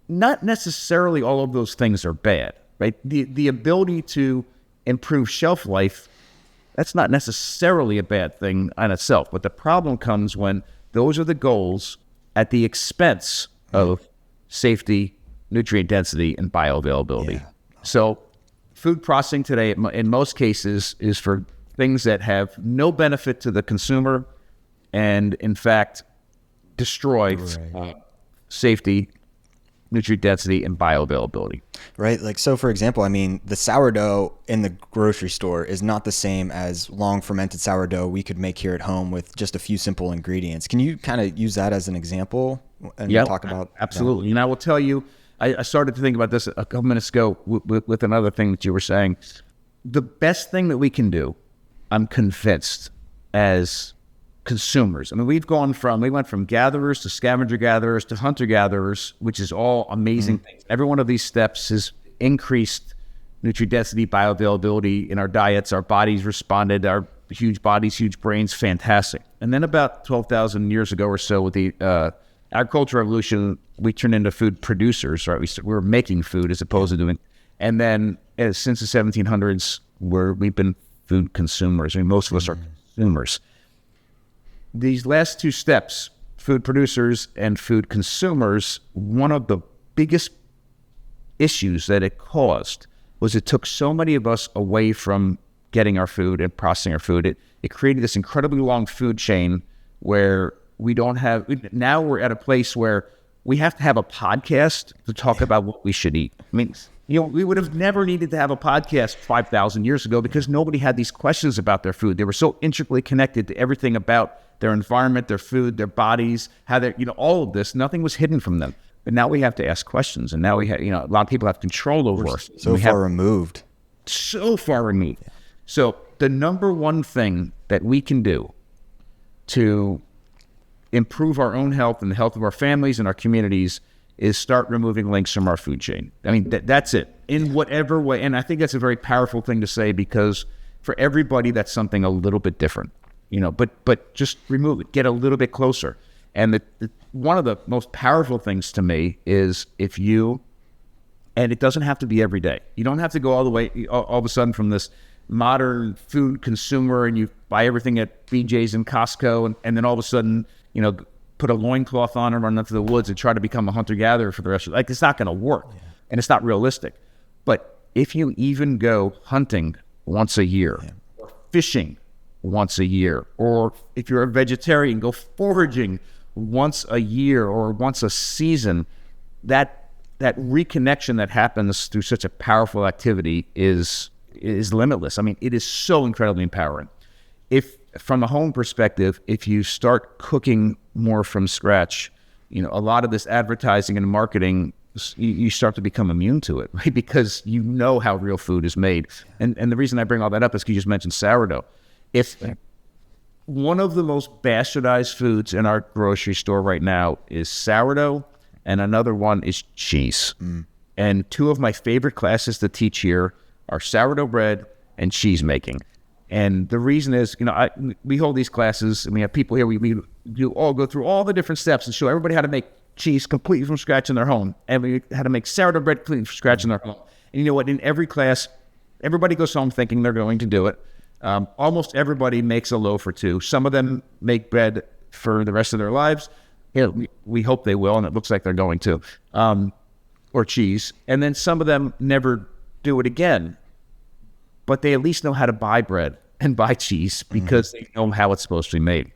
not necessarily all of those things are bad, right? The ability to improve shelf life, that's not necessarily a bad thing on itself. But the problem comes when those are the goals at the expense of safety, nutrient density, and bioavailability. Yeah. So food processing today, in most cases, is for things that have no benefit to the consumer and, in fact, destroy safety, nutrient density, and bioavailability. Right. Like, so for example, I mean, the sourdough in the grocery store is not the same as long fermented sourdough we could make here at home with just a few simple ingredients. Can you kind of use that as an example and talk about absolutely. That? And I will tell you, I started to think about this a couple minutes ago with another thing that you were saying. The best thing that we can do, I'm convinced, as consumers. I mean, we went from gatherers to scavenger gatherers to hunter gatherers, which is all amazing things. Every one of these steps has increased nutrient density, bioavailability in our diets. Our bodies responded, our huge bodies, huge brains, fantastic. And then about 12,000 years ago or so with the agricultural revolution, we turned into food producers, right? We were making food as opposed to doing, and then since the 1700s, we've been food consumers. I mean, most of us are consumers. These last two steps, food producers and food consumers, one of the biggest issues that it caused was it took so many of us away from getting our food and processing our food. It created this incredibly long food chain where now we're at a place where we have to have a podcast to talk about what we should eat. I mean, we would have never needed to have a podcast 5,000 years ago because nobody had these questions about their food. They were so intricately connected to everything about their environment, their food, their bodies, how they're, all of this. Nothing was hidden from them. But now we have to ask questions, and now we have, a lot of people have control over us. So far removed. So far removed. Yeah. So the number one thing that we can do to improve our own health and the health of our families and our communities is start removing links from our food chain. I mean, that's it. In whatever way. And I think that's a very powerful thing to say because for everybody, that's something a little bit different, but just remove it, get a little bit closer. And one of the most powerful things to me is and it doesn't have to be every day. You don't have to go all the way, all of a sudden from this modern food consumer and you buy everything at BJ's and Costco and then all of a sudden, put a loincloth on and run into the woods and try to become a hunter-gatherer for the rest of your life. It's not going to work, and it's not realistic. But if you even go hunting once a year, or fishing once a year, or if you're a vegetarian, go foraging once a year or once a season, that reconnection that happens through such a powerful activity is limitless. I mean, it is so incredibly empowering. From a home perspective, if you start cooking more from scratch, a lot of this advertising and marketing, you start to become immune to it, right? Because you know how real food is made. And the reason I bring all that up is because you just mentioned sourdough. If one of the most bastardized foods in our grocery store right now is sourdough, and another one is cheese. And two of my favorite classes to teach here are sourdough bread and cheese making. And the reason is, we hold these classes, and we have people here. We do all go through all the different steps and show everybody how to make cheese completely from scratch in their home, and how to make sourdough bread completely from scratch in their home. And you know what? In every class, everybody goes home thinking they're going to do it. Almost everybody makes a loaf or two. Some of them make bread for the rest of their lives. We hope they will, and it looks like they're going to, or cheese. And then some of them never do it again. But they at least know how to buy bread and buy cheese because they know how it's supposed to be made.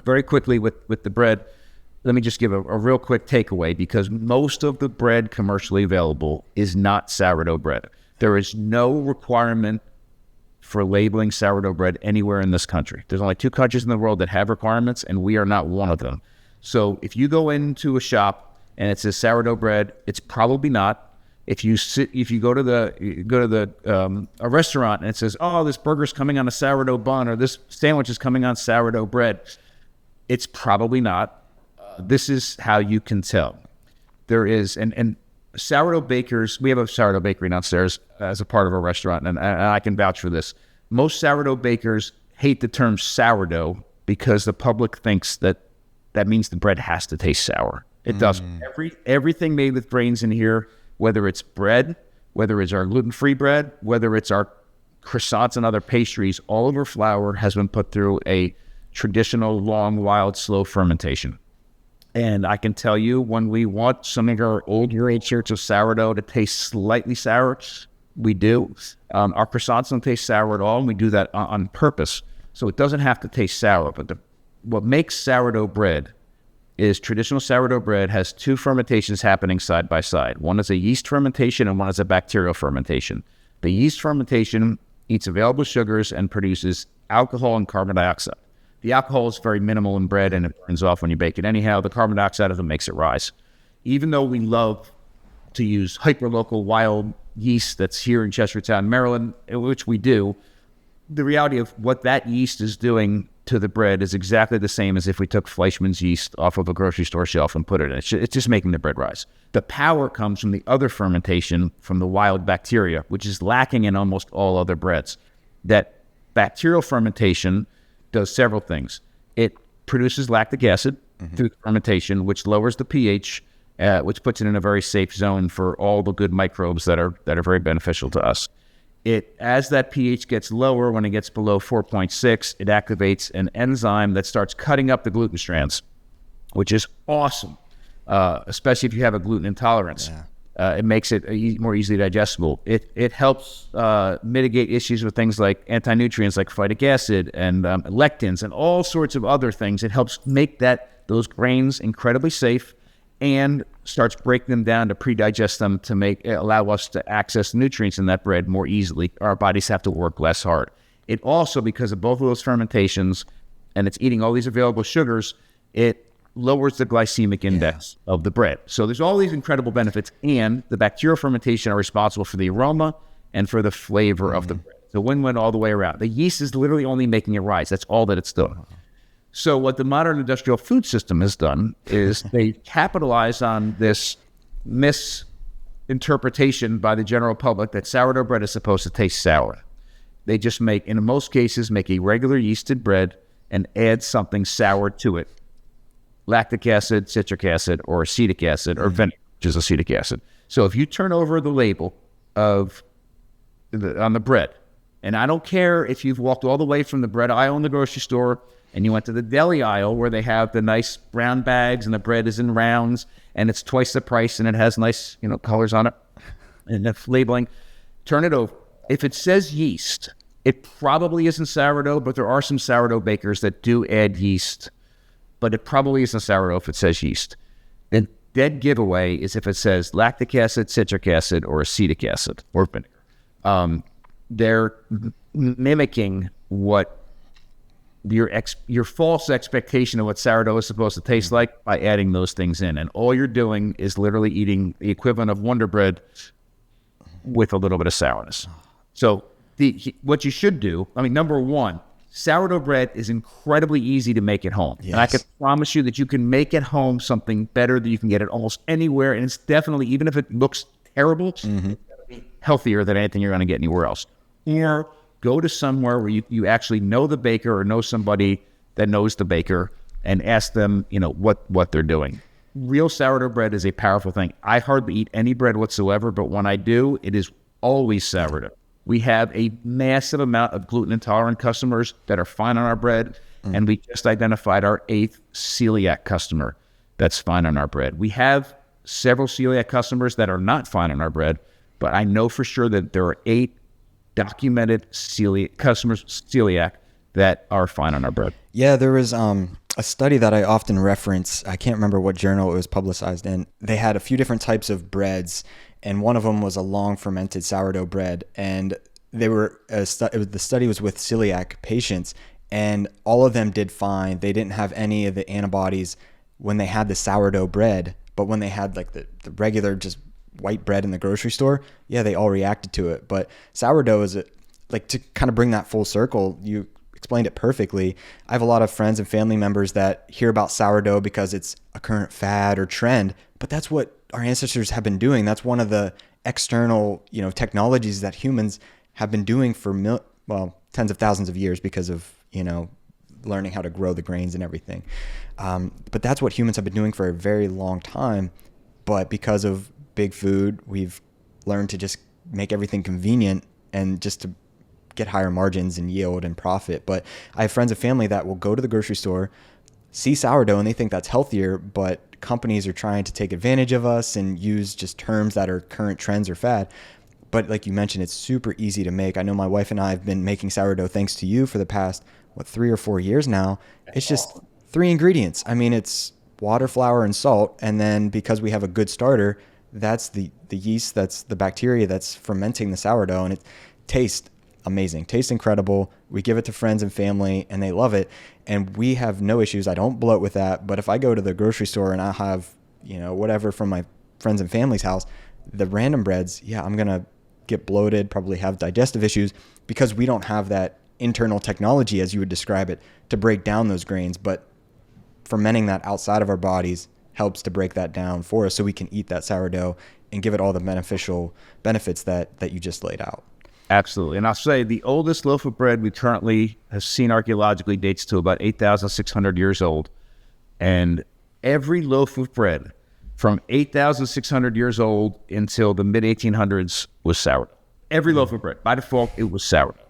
Very quickly with the bread, let me just give a real quick takeaway, because most of the bread commercially available is not sourdough bread. There is no requirement for labeling sourdough bread anywhere in this country. There's only 2 countries in the world that have requirements, and we are not one of them. So if you go into a shop and it says sourdough bread, it's probably not. If you go to a restaurant and it says, oh, this burger's coming on a sourdough bun, or this sandwich is coming on sourdough bread, it's probably not. This is how you can tell. There is, and sourdough bakers, we have a sourdough bakery downstairs as a part of our restaurant, and I can vouch for this. Most sourdough bakers hate the term sourdough because the public thinks that means the bread has to taste sour. It doesn't. Everything made with grains in here, whether it's bread, whether it's our gluten-free bread, whether it's our croissants and other pastries, all of our flour has been put through a traditional, long, wild, slow fermentation. And I can tell you, when we want some of our older age sorts of sourdough to taste slightly sour, we do. Our croissants don't taste sour at all, and we do that on purpose. So it doesn't have to taste sour. But what makes sourdough bread is traditional sourdough bread has 2 fermentations happening side by side. One is a yeast fermentation and one is a bacterial fermentation. The yeast fermentation eats available sugars and produces alcohol and carbon dioxide. The alcohol is very minimal in bread and it burns off when you bake it anyhow. The carbon dioxide of it makes it rise. Even though we love to use hyperlocal wild yeast that's here in Chestertown, Maryland, which we do, the reality of what that yeast is doing to the bread is exactly the same as if we took Fleischmann's yeast off of a grocery store shelf and put it in. It's just making the bread rise. The power comes from the other fermentation, from the wild bacteria, which is lacking in almost all other breads. That bacterial fermentation does several things. It produces lactic acid through fermentation, which lowers the pH, which puts it in a very safe zone for all the good microbes that are very beneficial to us. As that pH gets lower, when it gets below 4.6, it activates an enzyme that starts cutting up the gluten strands, which is awesome, especially if you have a gluten intolerance. Yeah. It makes it more easily digestible. It helps mitigate issues with things like anti-nutrients like phytic acid and lectins and all sorts of other things. It helps make those grains incredibly safe and starts breaking them down to pre-digest them to allow us to access nutrients in that bread more easily. Our bodies have to work less hard. It also, because of both of those fermentations, and it's eating all these available sugars, it lowers the glycemic index of the bread. So there's all these incredible benefits, and the bacterial fermentation are responsible for the aroma and for the flavor of the bread. So win-win all the way around. The yeast is literally only making it rise. That's all that it's doing. So what the modern industrial food system has done is they capitalize on this misinterpretation by the general public that sourdough bread is supposed to taste sour. They just in most cases, make a regular yeasted bread and add something sour to it. Lactic acid, citric acid, or acetic acid, or vinegar, which is acetic acid. So if you turn over the label on the bread, and I don't care if you've walked all the way from the bread aisle in the grocery store and you went to the deli aisle where they have the nice brown bags and the bread is in rounds and it's twice the price and it has nice, colors on it and the labeling, turn it over. If it says yeast, it probably isn't sourdough, but there are some sourdough bakers that do add yeast, but it probably isn't sourdough if it says yeast. The dead giveaway is if it says lactic acid, citric acid, or acetic acid, or vinegar. They're mimicking what your false expectation of what sourdough is supposed to taste like by adding those things in. And all you're doing is literally eating the equivalent of Wonder Bread with a little bit of sourness. So what you should do, number one, sourdough bread is incredibly easy to make at home. Yes. And I can promise you that you can make at home something better that you can get at almost anywhere. And it's definitely, even if it looks terrible, it's healthier than anything you're going to get anywhere else. Or go to somewhere where you actually know the baker or know somebody that knows the baker and ask them, what they're doing. Real sourdough bread is a powerful thing. I hardly eat any bread whatsoever, but when I do, it is always sourdough. We have a massive amount of gluten-intolerant customers that are fine on our bread, and we just identified our 8th celiac customer that's fine on our bread. We have several celiac customers that are not fine on our bread, but I know for sure that there are 8 documented customers celiac that are fine on our bread. Yeah, there was a study that I often reference. I can't remember what journal it was publicized in. They had a few different types of breads, and one of them was a long fermented sourdough bread. And the study was with celiac patients, and all of them did fine. They didn't have any of the antibodies when they had the sourdough bread, but when they had like the regular just white bread in the grocery store, yeah, they all reacted to it. But sourdough is like, to kind of bring that full circle, you explained it perfectly. I have a lot of friends and family members that hear about sourdough because it's a current fad or trend, but that's what our ancestors have been doing. That's one of the external, technologies that humans have been doing for tens of thousands of years because of, learning how to grow the grains and everything. But that's what humans have been doing for a very long time. But because of big food, we've learned to just make everything convenient and just to get higher margins and yield and profit. But I have friends and family that will go to the grocery store, see sourdough, and they think that's healthier, but companies are trying to take advantage of us and use just terms that are current trends or fad. But like you mentioned, it's super easy to make. I know my wife and I have been making sourdough thanks to you for the past, 3 or 4 years now. It's just 3 ingredients. I mean, it's water, flour, and salt. And then because we have a good starter, that's the yeast, that's the bacteria that's fermenting the sourdough, and it tastes amazing, tastes incredible. We give it to friends and family and they love it, and we have no issues. I don't bloat with that. But if I go to the grocery store and I have, whatever from my friends and family's house, the random breads, yeah, I'm going to get bloated, probably have digestive issues because we don't have that internal technology, as you would describe it, to break down those grains. But fermenting that outside of our bodies helps to break that down for us so we can eat that sourdough and give it all the benefits that you just laid out. Absolutely. And I'll say the oldest loaf of bread we currently have seen archaeologically dates to about 8,600 years old. And every loaf of bread from 8,600 years old until the mid-1800s was sourdough. Every loaf of bread. By default, it was sourdough.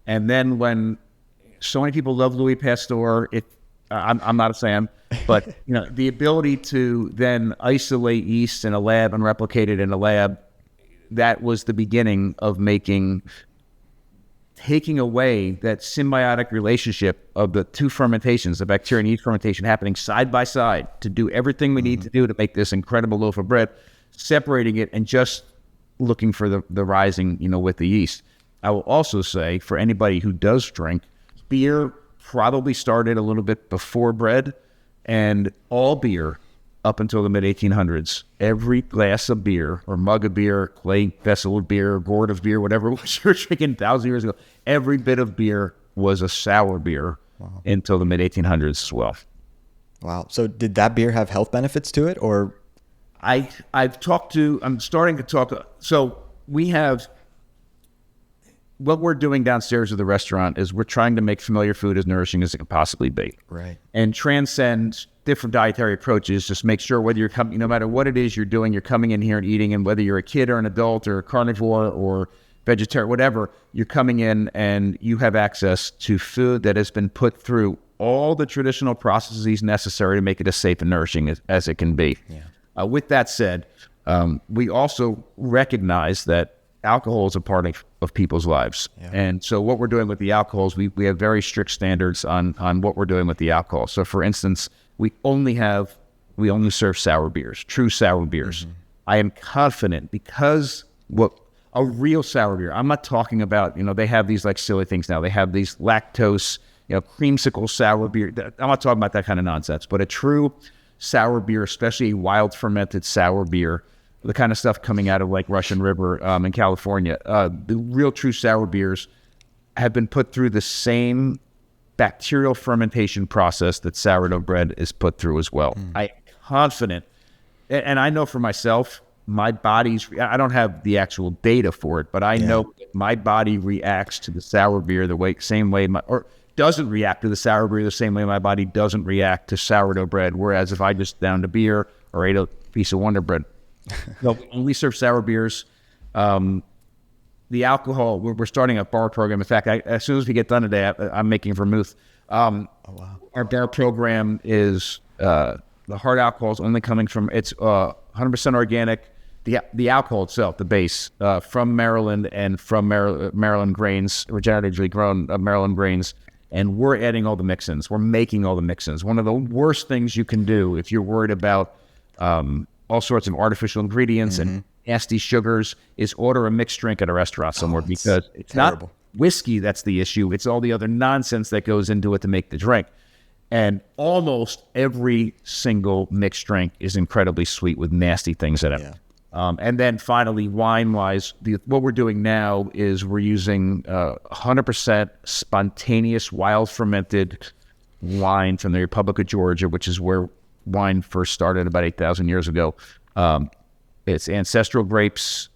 And then when so many people love Louis Pasteur, I'm not a fan, but the ability to then isolate yeast in a lab and replicate it in a lab, that was the beginning of taking away that symbiotic relationship of the two fermentations, the bacteria and yeast fermentation happening side by side to do everything we need to do to make this incredible loaf of bread, separating it and just looking for the rising, with the yeast. I will also say, for anybody who does drink, beer probably started a little bit before bread, and all beer up until the mid-1800s, every glass of beer or mug of beer, clay vessel of beer, gourd of beer, whatever it was you're drinking 1,000 years ago, every bit of beer was a sour beer until the mid-1800s as well. Wow. So did that beer have health benefits to it, or? I'm starting to talk. So we have, what we're doing downstairs at the restaurant is we're trying to make familiar food as nourishing as it can possibly be. Right. And transcend different dietary approaches. Just make sure whether you're coming, no matter what it is you're doing, you're coming in here and eating, and whether you're a kid or an adult or a carnivore or vegetarian, whatever, you're coming in and you have access to food that has been put through all the traditional processes necessary to make it as safe and nourishing as it can be. Yeah. With that said, we also recognize that alcohol is a part of people's lives. Yeah. And so what we're doing with the alcohols, we have very strict standards on what we're doing with the alcohol. So for instance, we only serve sour beers, true sour beers. Mm-hmm. I am confident because a real sour beer, I'm not talking about, they have these like silly things now. They have these lactose, creamsicle sour beer. I'm not talking about that kind of nonsense, but a true sour beer, especially a wild fermented sour beer, the kind of stuff coming out of like Russian River in California, the real true sour beers have been put through the same bacterial fermentation process that sourdough bread is put through as well. I'm confident, and I know for myself, my I don't have the actual data for it, but I know that my body reacts to the sour beer same way or doesn't react to the sour beer the same way my body doesn't react to sourdough bread. Whereas if I just downed a beer or ate a piece of Wonder Bread, we only serve sour beers. The alcohol, we're starting a bar program. In fact, as soon as we get done today, I'm making vermouth. Wow. Our bar program is the hard alcohol is only coming from, it's 100% organic. The alcohol itself, the base, from Maryland and from Maryland grains, regeneratively grown Maryland grains. And we're adding all the mix-ins. We're making all the mix-ins. One of the worst things you can do if you're worried about all sorts of artificial ingredients and nasty sugars is order a mixed drink at a restaurant somewhere, because it's terrible. Not whiskey that's the issue. It's all the other nonsense that goes into it to make the drink. And almost every single mixed drink is incredibly sweet with nasty things in it. Yeah. And then finally, wine-wise, what we're doing now is we're using 100% spontaneous wild fermented wine from the Republic of Georgia, which is where wine first started about 8,000 years ago. It's ancestral grapes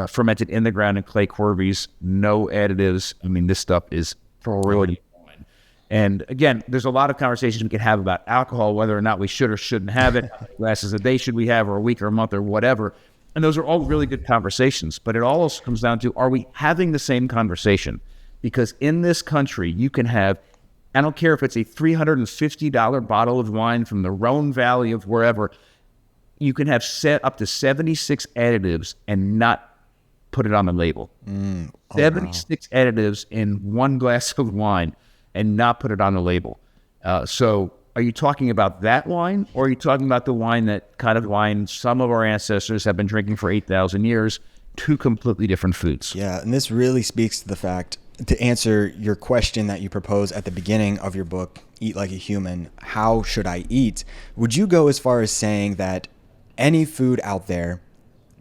fermented in the ground in clay corvies, no additives. I mean, this stuff is really wine. And again, there's a lot of conversations we can have about alcohol, whether or not we should or shouldn't have it, how many glasses a day should we have, or a week or a month or whatever. And those are all really good conversations. But it all comes down to, are we having the same conversation? Because in this country, you can have, I don't care if it's a $350 bottle of wine from the Rhone Valley of wherever, you can have set up to 76 additives and not put it on the label. 76 additives in one glass of wine and not put it on the label. So are you talking about that wine, or are you talking about the wine that kind of wine some of our ancestors have been drinking for 8,000 years? Two completely different foods. Yeah, and this really speaks to the fact, to answer your question that you propose at the beginning of your book, Eat Like a Human, how should I eat? Would you go as far as saying that any food out there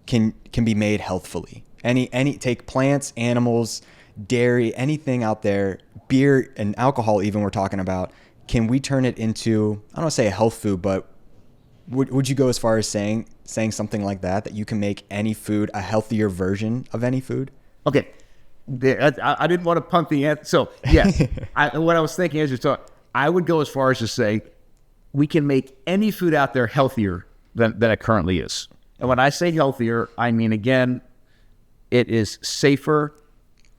can be made healthfully? Take plants, animals, dairy, anything out there, beer and alcohol even we're talking about, can we turn it into, I don't want to say a health food, but would you go as far as saying something like that you can make any food a healthier version of any food? Okay. I didn't want to pump the answer. So yes, what I was thinking as you talk, I would go as far as to say we can make any food out there healthier than it currently is. And when I say healthier, I mean, again, it is safer,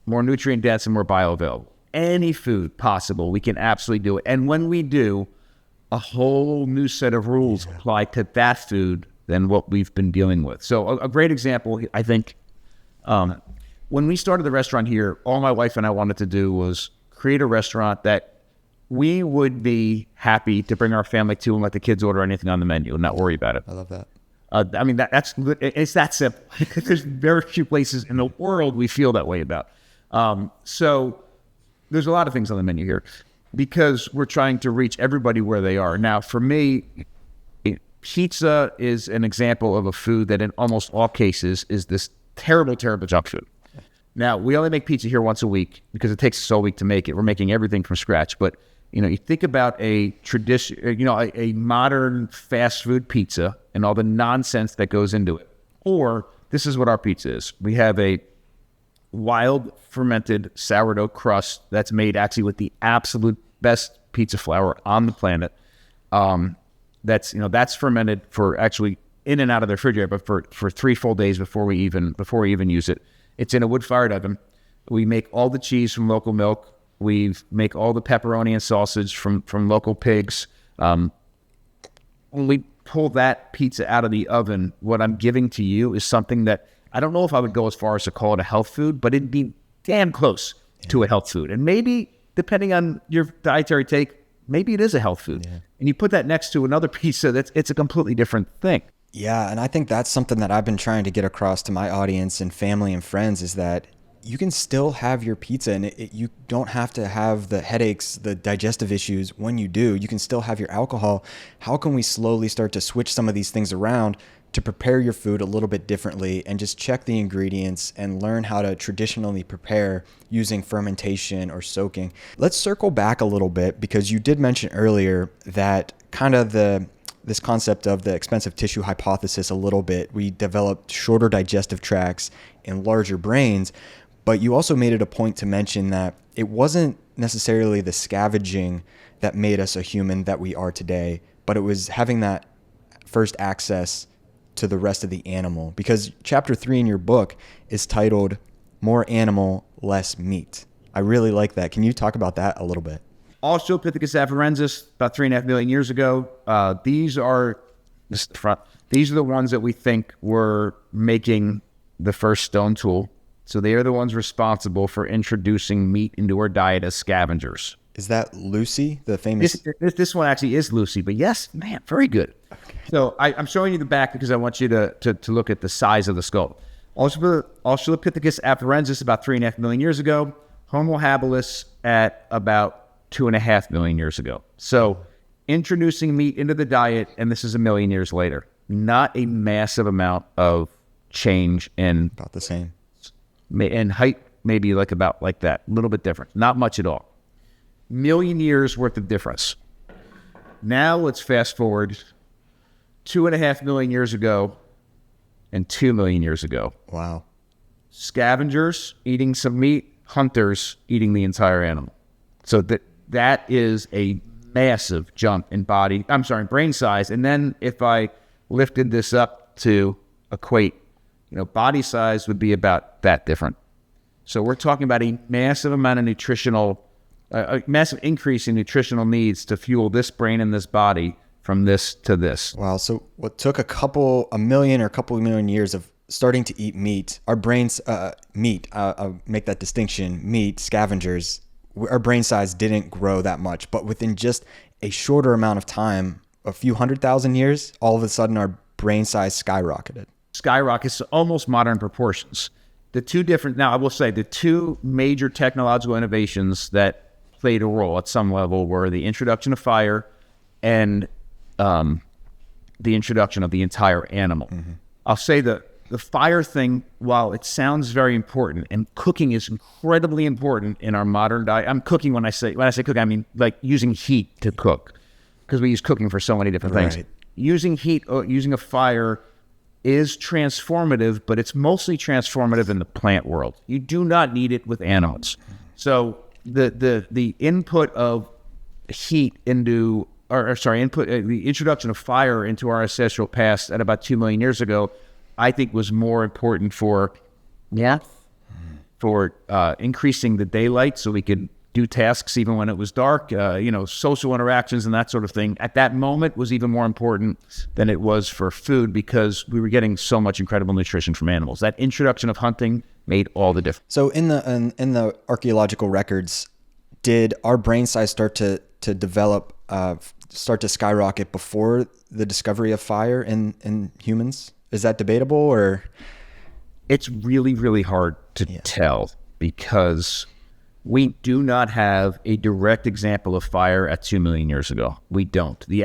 more nutrient dense, and more bioavailable. Any food possible, we can absolutely do it. And when we do, a whole new set of rules apply to that food than what we've been dealing with. So a great example, I think, when we started the restaurant here, all my wife and I wanted to do was create a restaurant that we would be happy to bring our family to and let the kids order anything on the menu and not worry about it. I love that. I mean, it's that simple. There's very few places in the world we feel that way about. So there's a lot of things on the menu here because we're trying to reach everybody where they are. Now, for me, pizza is an example of a food that in almost all cases is this terrible, terrible junk food. Now, we only make pizza here once a week because it takes us all week to make it. We're making everything from scratch. But, you think about a tradition, a modern fast food pizza and all the nonsense that goes into it. Or this is what our pizza is. We have a wild fermented sourdough crust that's made actually with the absolute best pizza flour on the planet. That's fermented for actually in and out of the refrigerator, but for 3 full days before we even use it. It's in a wood-fired oven. We make all the cheese from local milk. We make all the pepperoni and sausage from local pigs. When we pull that pizza out of the oven, what I'm giving to you is something that I don't know if I would go as far as to call it a health food, but it'd be damn close to a health food. And maybe, depending on your dietary take, maybe it is a health food. Yeah. And you put that next to another pizza, it's a completely different thing. Yeah, and I think that's something that I've been trying to get across to my audience and family and friends is that you can still have your pizza and you don't have to have the headaches, the digestive issues when you do. You can still have your alcohol. How can we slowly start to switch some of these things around to prepare your food a little bit differently and just check the ingredients and learn how to traditionally prepare using fermentation or soaking? Let's circle back a little bit because you did mention earlier that kind of the this concept of the expensive tissue hypothesis a little bit. We developed shorter digestive tracts and larger brains, but you also made it a point to mention that it wasn't necessarily the scavenging that made us a human that we are today, but it was having that first access to the rest of the animal. Because chapter 3 in your book is titled More Animal, Less Meat. I really like that. Can you talk about that a little bit? Australopithecus afarensis, about 3.5 million years ago. These are the ones that we think were making the first stone tool. So they are the ones responsible for introducing meat into our diet as scavengers. Is that Lucy, the famous? This one actually is Lucy, but yes, man, very good. Okay. So I'm showing you the back because I want you to look at the size of the skull. Australopithecus afarensis, about 3.5 million years ago. Homo habilis at about 2.5 million years ago. So introducing meat into the diet, and this is 1 million years later. Not a massive amount of change in about the same. And height, maybe about like that, a little bit different. Not much at all. 1 million years worth of difference. Now let's fast forward 2.5 million years ago and 2 million years ago. Wow. Scavengers eating some meat, hunters eating the entire animal. So that is a massive jump in brain size. And then if I lifted this up to equate, body size would be about that different. So we're talking about a massive amount of a massive increase in nutritional needs to fuel this brain and this body from this to this. Wow. So what took a million or a couple of million years of starting to eat meat, our brains, I'll make that distinction, meat, scavengers, our brain size didn't grow that much, but within just a shorter amount of time, a few 100,000 years, all of a sudden our brain size skyrocketed. Skyrockets, almost modern proportions. Now I will say the two major technological innovations that played a role at some level were the introduction of fire and the introduction of the entire animal. Mm-hmm. I'll say the fire thing, while it sounds very important, and cooking is incredibly important in our modern diet. I'm cooking when I say cooking, I mean like using heat to cook, because we use cooking for so many different things. Right. Using heat, using a fire is transformative, but it's mostly transformative in the plant world. You do not need it with animals. So the input of heat into, the introduction of fire into our ancestral past at about 2 million years ago, I think was more important for increasing the daylight so we could do tasks even when it was dark, social interactions and that sort of thing. At that moment was even more important than it was for food, because we were getting so much incredible nutrition from animals. That introduction of hunting made all the difference. So in the archaeological records, did our brain size start to develop, start to skyrocket before the discovery of fire in humans? Is that debatable, or? It's really, really hard to tell, because we do not have a direct example of fire at 2 million years ago. We don't. The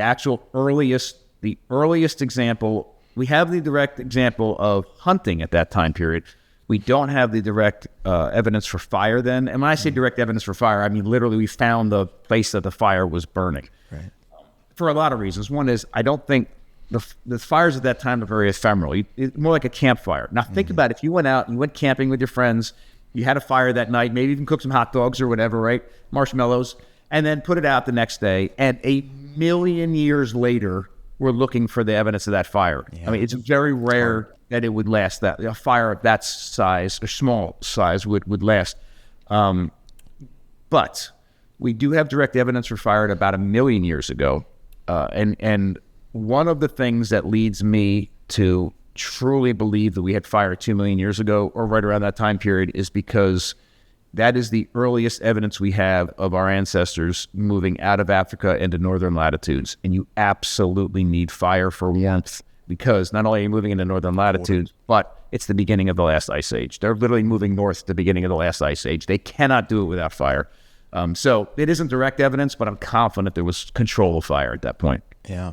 earliest example, we have the direct example of hunting at that time period. We don't have the direct evidence for fire then. And when I say direct evidence for fire, I mean literally we found the place that the fire was burning. Right. For a lot of reasons. One is, I don't think the fires at that time are very ephemeral. It's more like a campfire. Now think about it. If you went out and you went camping with your friends, you had a fire that night, maybe even cooked some hot dogs or whatever, right? Marshmallows, and then put it out the next day. And 1 million years later, we're looking for the evidence of that fire. Yeah. I mean, it's very rare that it would last. That a fire of that size, or small size, would last. But we do have direct evidence for fire at about 1 million years ago. And one of the things that leads me to truly believe that we had fire 2 million years ago, or right around that time period, is because that is the earliest evidence we have of our ancestors moving out of Africa into northern latitudes. And you absolutely need fire for warmth, because not only are you moving into northern latitudes, but it's the beginning of the last ice age. They're literally moving north at the beginning of the last ice age. They cannot do it without fire. So it isn't direct evidence, but I'm confident there was control of fire at that point. Yeah.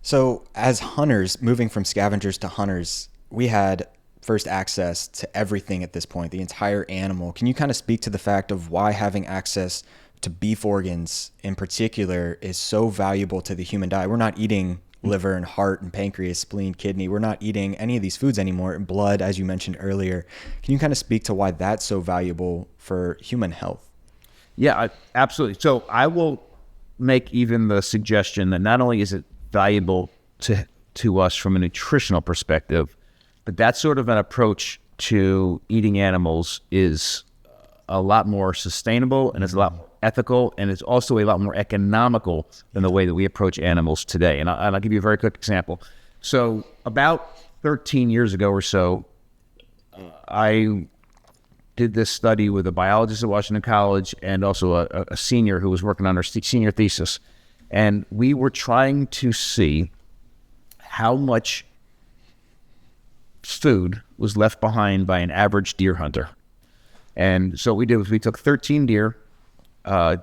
So as hunters, moving from scavengers to hunters, we had first access to everything at this point, the entire animal. Can you kind of speak to the fact of why having access to beef organs in particular is so valuable to the human diet? We're not eating liver and heart and pancreas, spleen, kidney. We're not eating any of these foods anymore. And blood, as you mentioned earlier. Can you kind of speak to why that's so valuable for human health? Yeah, absolutely. So I will make even the suggestion that not only is it valuable to us from a nutritional perspective, but that sort of an approach to eating animals is a lot more sustainable and is a lot more ethical, and it's also a lot more economical than the way that we approach animals today. And I'll give you a very quick example. So about 13 years ago or so, I did this study with a biologist at Washington College and also a senior who was working on her senior thesis. And we were trying to see how much food was left behind by an average deer hunter. And so what we did was we took 13 deer,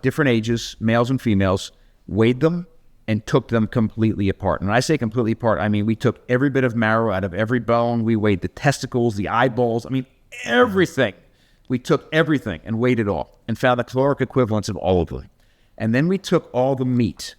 different ages, males and females, weighed them, and took them completely apart. And when I say completely apart, I mean we took every bit of marrow out of every bone. We weighed the testicles, the eyeballs, I mean everything. We took everything and weighed it all and found the caloric equivalents of all of them. And then we took all the meat.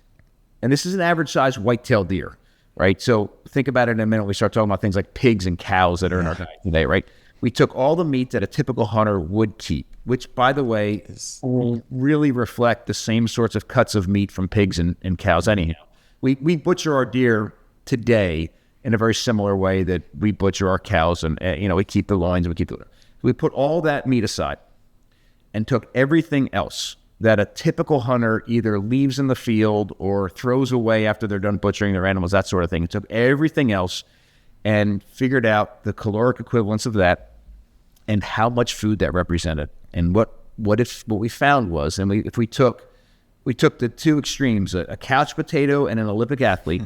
And this is an average size white-tailed deer, right? So think about it in a minute. We start talking about things like pigs and cows that are in our diet today, right? We took all the meat that a typical hunter would keep, which, by the way, will really reflect the same sorts of cuts of meat from pigs and cows anyhow. We butcher our deer today in a very similar way that we butcher our cows, and we keep the loins and we keep the... We put all that meat aside and took everything else that a typical hunter either leaves in the field or throws away after they're done butchering their animals, that sort of thing. Took everything else and figured out the caloric equivalents of that and how much food that represented. And what we found was, and we took the two extremes, a couch potato and an Olympic athlete,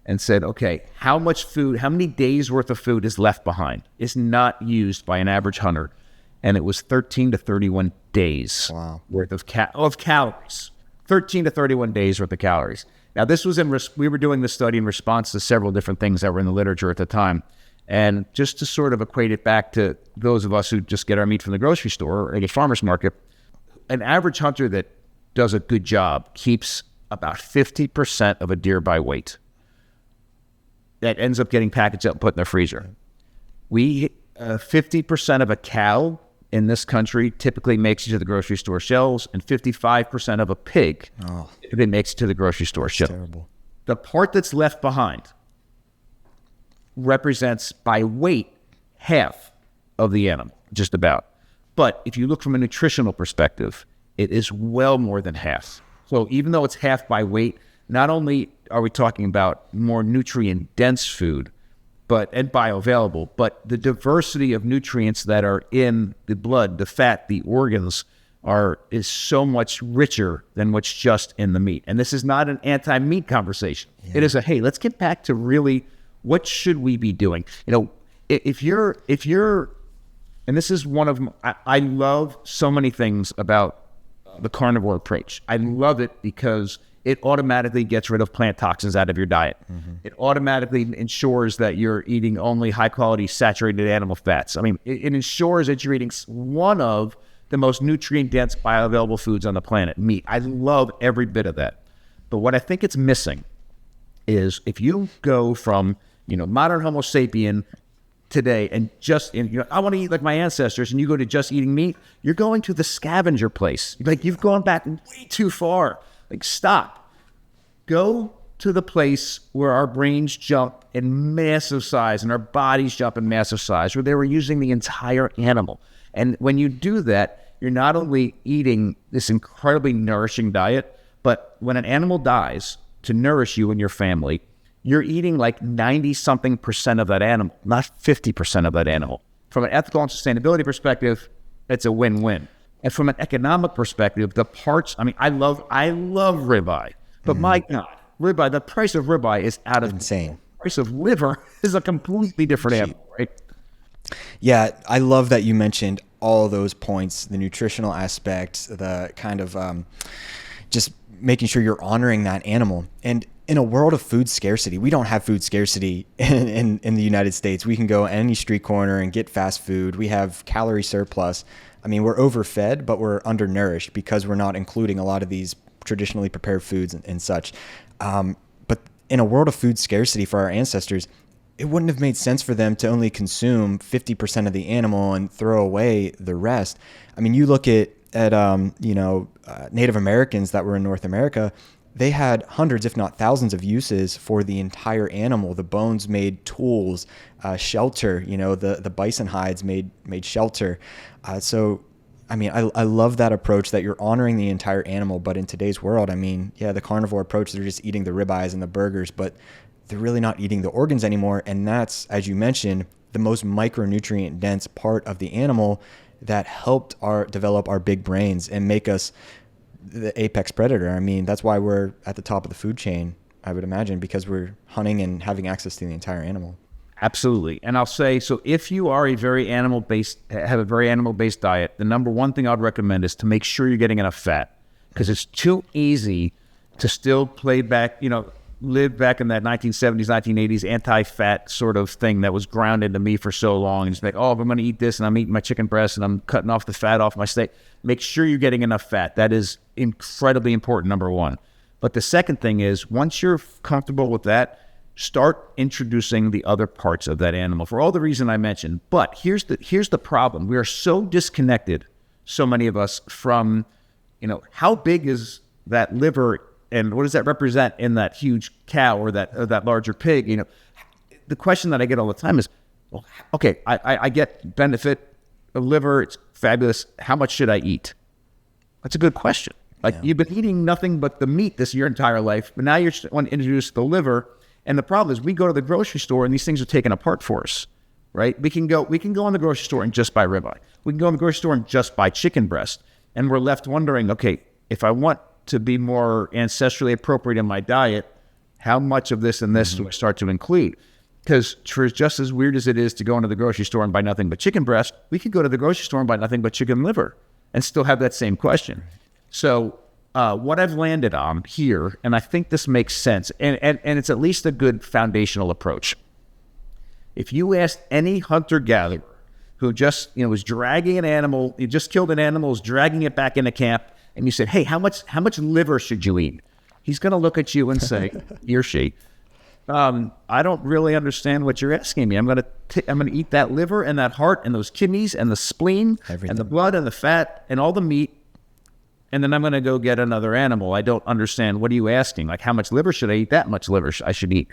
and said, okay, how much food, how many days worth of food is left behind, is not used by an average hunter? And it was 13 to 31 days worth of calories. 13 to 31 days worth of calories. Now, this was we were doing this study in response to several different things that were in the literature at the time. And just to sort of equate it back to those of us who just get our meat from the grocery store or at a farmer's market, an average hunter that does a good job keeps about 50% of a deer by weight. That ends up getting packaged up and put in the freezer. 50% of a cow in this country typically makes it to the grocery store shelves, and 55% of a pig typically makes it to the grocery store shelves. Terrible. The part that's left behind represents by weight half of the animal, just about. But if you look from a nutritional perspective, it is well more than half. So even though it's half by weight, not only are we talking about more nutrient-dense food and bioavailable, but the diversity of nutrients that are in the blood, the fat, the organs is so much richer than what's just in the meat. And this is not an anti-meat conversation. Yeah. It is hey, let's get back to really what should we be doing? If you're, and this is one of I love so many things about the carnivore approach. I love it because it automatically gets rid of plant toxins out of your diet. Mm-hmm. It automatically ensures that you're eating only high-quality saturated animal fats. I mean, it ensures that you're eating one of the most nutrient-dense bioavailable foods on the planet, meat. I love every bit of that. But what I think it's missing is if you go from, modern Homo sapien today and I want to eat like my ancestors, and you go to just eating meat, you're going to the scavenger place. Like, you've gone back way too far. Like, stop. Go to the place where our brains jump in massive size and our bodies jump in massive size, where they were using the entire animal. And when you do that, you're not only eating this incredibly nourishing diet, but when an animal dies to nourish you and your family, you're eating like 90-something% of that animal, not 50% of that animal. From an ethical and sustainability perspective, it's a win-win. And from an economic perspective, the parts, I love ribeye, but my God, ribeye, the price of ribeye is out of insane. The price of liver is a completely different animal, right? Yeah, I love that you mentioned all those points, the nutritional aspect, the kind of just making sure you're honoring that animal. And in a world of food scarcity, we don't have food scarcity in the United States. We can go any street corner and get fast food. We have calorie surplus. We're overfed, but we're undernourished because we're not including a lot of these traditionally prepared foods and such. But in a world of food scarcity for our ancestors, it wouldn't have made sense for them to only consume 50% of the animal and throw away the rest. I mean, you look at Native Americans that were in North America, they had hundreds, if not thousands, of uses for the entire animal. The bones made tools, shelter. The bison hides made shelter. So, I mean, I love that approach that you're honoring the entire animal. But in today's world, I mean, yeah, the carnivore approach, they're just eating the ribeyes and the burgers, but they're really not eating the organs anymore. And that's, as you mentioned, the most micronutrient dense part of the animal that helped develop our big brains and make us the apex predator. I mean, that's why we're at the top of the food chain, I would imagine, because we're hunting and having access to the entire animal. Absolutely. And I'll say, so if you are have a very animal-based diet, the number one thing I'd recommend is to make sure you're getting enough fat, because it's too easy to still live back in that 1970s, 1980s anti-fat sort of thing that was ground into me for so long. And just like, if I'm going to eat this and I'm eating my chicken breast and I'm cutting off the fat off my steak, make sure you're getting enough fat. That is incredibly important, number one. But the second thing is, once you're comfortable with that, start introducing the other parts of that animal for all the reason I mentioned. But here's the problem. We are so disconnected, so many of us, from, how big is that liver and what does that represent in that huge cow or that larger pig? The question that I get all the time is, well, okay, I get benefit of liver. It's fabulous. How much should I eat? That's a good question. You've been eating nothing but the meat your entire life, but now you want to introduce the liver. And the problem is, we go to the grocery store and these things are taken apart for us, right? We can go in the grocery store and just buy ribeye. We can go in the grocery store and just buy chicken breast. And we're left wondering, okay, if I want to be more ancestrally appropriate in my diet, how much of this and this do I start to include? Because for just as weird as it is to go into the grocery store and buy nothing but chicken breast, we could go to the grocery store and buy nothing but chicken liver and still have that same question. So what I've landed on here, and I think this makes sense, and it's at least a good foundational approach. If you asked any hunter-gatherer who just was dragging an animal, he just killed an animal, is dragging it back into camp, and you said, hey, how much liver should you eat? He's going to look at you and say, he or she, I don't really understand what you're asking me. I'm going to eat that liver and that heart and those kidneys and the spleen and the blood and the fat and all the meat, and then I'm going to go get another animal. I don't understand. What are you asking? Like, how much liver should I eat? That much liver I should eat.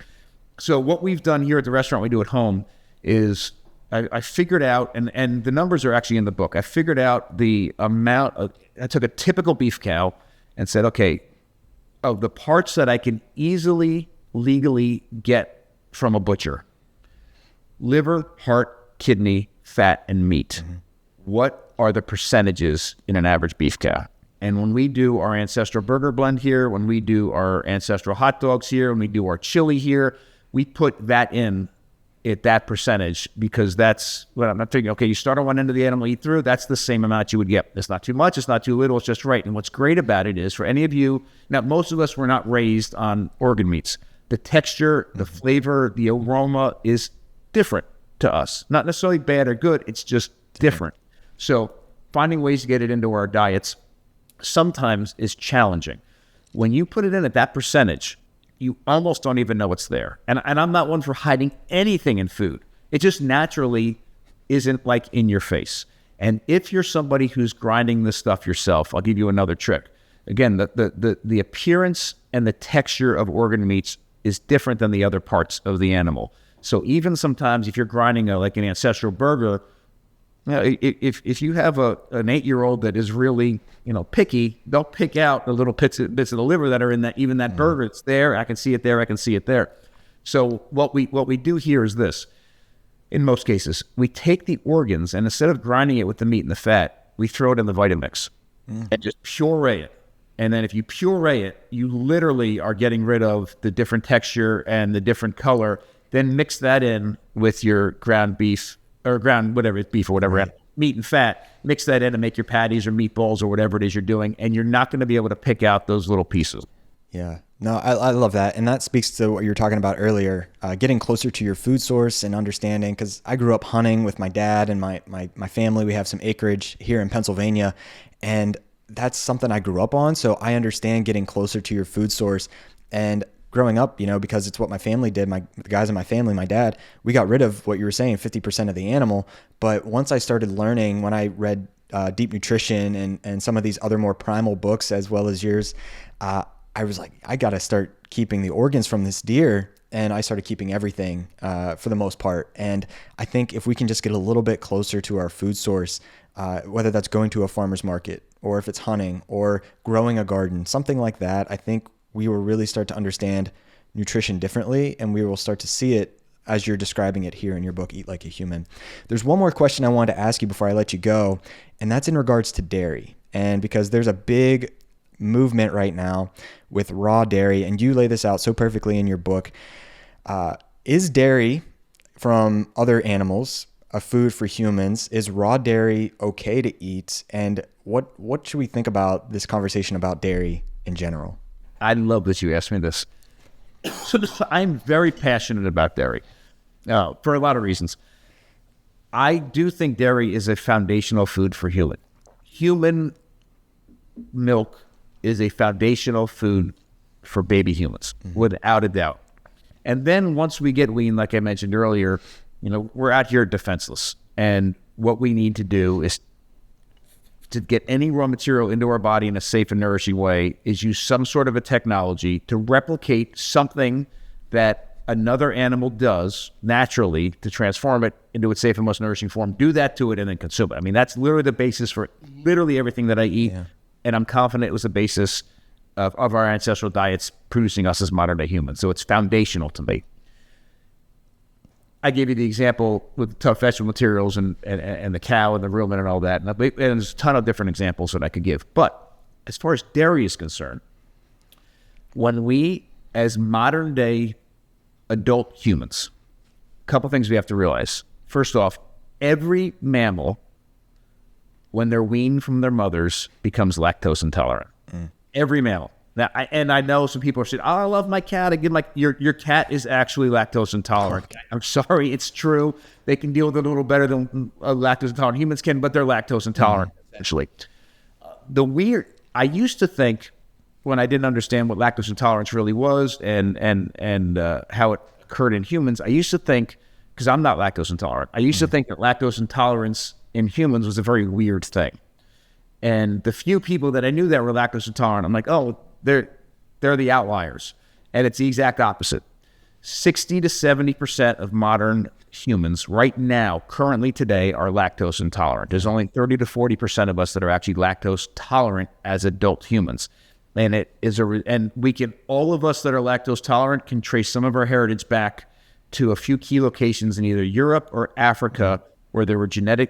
So what we've done here at the restaurant, we do at home, is I figured out, and the numbers are actually in the book. I figured out the amount I took a typical beef cow and said, okay, of the parts that I can easily, legally get from a butcher, liver, heart, kidney, fat, and meat. What are the percentages in an average beef cow? And when we do our ancestral burger blend here, when we do our ancestral hot dogs here, when we do our chili here, we put that in at that percentage, because that's what I'm not thinking. Okay, you start on one end of the animal, eat through, that's the same amount you would get. It's not too much, it's not too little, it's just right. And what's great about it is, for any of you, now most of us were not raised on organ meats. The texture, the flavor, the aroma is different to us. Not necessarily bad or good, it's just different. So finding ways to get it into our diets sometimes is challenging. When you put it in at that percentage, you almost don't even know it's there. And I'm not one for hiding anything in food. It just naturally isn't like in your face. And if you're somebody who's grinding this stuff yourself, I'll give you another trick. Again, the appearance and the texture of organ meats is different than the other parts of the animal. So even sometimes if you're grinding like an ancestral burger, if you have an 8-year-old that is really picky, they'll pick out the little bits of the liver that are in that burger. It's there. I can see it there. I can see it there. So what we do here is this. In most cases, we take the organs, and instead of grinding it with the meat and the fat, we throw it in the Vitamix and just puree it. And then if you puree it, you literally are getting rid of the different texture and the different color. Then mix that in with your ground beef or ground, whatever it's beef or whatever, meat and fat, mix that in and make your patties or meatballs or whatever it is you're doing. And you're not going to be able to pick out those little pieces. Yeah. No, I love that. And that speaks to what you were talking about earlier, getting closer to your food source and understanding, because I grew up hunting with my dad and my family. We have some acreage here in Pennsylvania, and that's something I grew up on. So I understand getting closer to your food source. And growing up, because it's what my family did, the guys in my family, my dad, we got rid of what you were saying, 50% of the animal. But once I started learning, when I read Deep Nutrition and some of these other more primal books, as well as yours, I was like, I got to start keeping the organs from this deer. And I started keeping everything for the most part. And I think if we can just get a little bit closer to our food source, whether that's going to a farmer's market or if it's hunting or growing a garden, something like that, I think we will really start to understand nutrition differently, and we will start to see it as you're describing it here in your book, Eat Like a Human. There's one more question I wanted to ask you before I let you go, and that's in regards to dairy. And because there's a big movement right now with raw dairy, and you lay this out so perfectly in your book. Is dairy from other animals a food for humans? Is raw dairy okay to eat? And what should we think about this conversation about dairy in general? I love that you asked me this. So I'm very passionate about dairy for a lot of reasons. I do think dairy is a foundational food for human. Human milk is a foundational food for baby humans, without a doubt. And then once we get lean, like I mentioned earlier, we're out here defenseless. And what we need to do is to get any raw material into our body in a safe and nourishing way is use some sort of a technology to replicate something that another animal does naturally to transform it into its safe and most nourishing form, do that to it, and then consume it. I mean, that's literally the basis for literally everything that I eat. Yeah. And I'm confident it was the basis of our ancestral diets producing us as modern day humans. So it's foundational to me. I gave you the example with tough vegetable materials and the cow and the rumen and all that. And there's a ton of different examples that I could give. But as far as dairy is concerned, when we, as modern day adult humans, a couple things we have to realize. First off, every mammal, when they're weaned from their mothers, becomes lactose intolerant. Every mammal. Now, I know some people are saying, "Oh, I love my cat." Again, like your cat is actually lactose intolerant. Okay. I'm sorry, it's true. They can deal with it a little better than lactose intolerant humans can, but they're lactose intolerant essentially. I used to think, when I didn't understand what lactose intolerance really was and how it occurred in humans, I used to think, because I'm not lactose intolerant, I used to think that lactose intolerance in humans was a very weird thing. And the few people that I knew that were lactose intolerant, I'm like, oh, they're the outliers. And it's the exact opposite. 60 to 70% of modern humans right now, currently today, are lactose intolerant. There's only 30 to 40% of us that are actually lactose tolerant as adult humans. And it is and we can, all of us that are lactose tolerant can trace some of our heritage back to a few key locations in either Europe or Africa where there were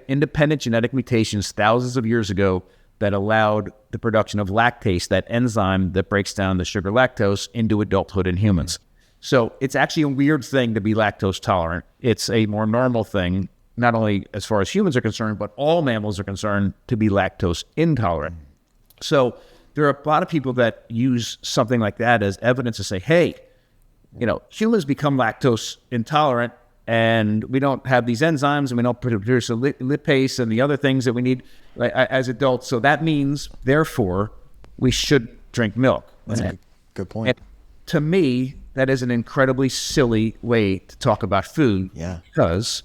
independent genetic mutations thousands of years ago that allowed the production of lactase, that enzyme that breaks down the sugar lactose, into adulthood in humans. So it's actually a weird thing to be lactose tolerant. It's a more normal thing, not only as far as humans are concerned, but all mammals are concerned, to be lactose intolerant. So there are a lot of people that use something like that as evidence to say, hey, humans become lactose intolerant and we don't have these enzymes and we don't produce lipase and the other things that we need as adults. So that means, therefore, we should drink milk. That's a good point. And to me, that is an incredibly silly way to talk about food. Yeah. Because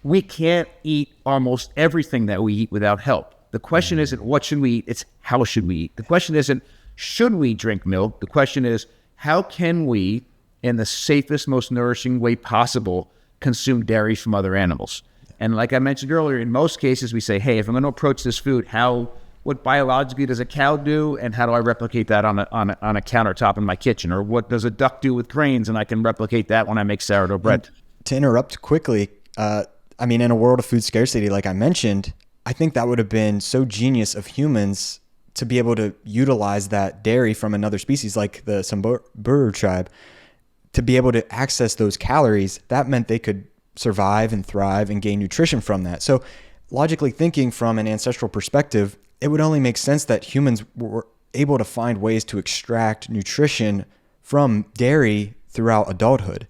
we can't eat almost everything that we eat without help. The question isn't what should we eat, it's how should we eat. The question isn't should we drink milk. The question is how can we, in the safest, most nourishing way possible, consume dairy from other animals. And like I mentioned earlier, in most cases we say, hey, if I'm going to approach this food, what biologically does a cow do, and how do I replicate that on a countertop in my kitchen? Or what does a duck do with grains, and I can replicate that when I make sourdough bread. And to interrupt quickly, in a world of food scarcity, like I mentioned, I think that would have been so genius of humans to be able to utilize that dairy from another species like the Samburu tribe, to be able to access those calories. That meant they could survive and thrive and gain nutrition from that. So logically thinking from an ancestral perspective, it would only make sense that humans were able to find ways to extract nutrition from dairy throughout adulthood.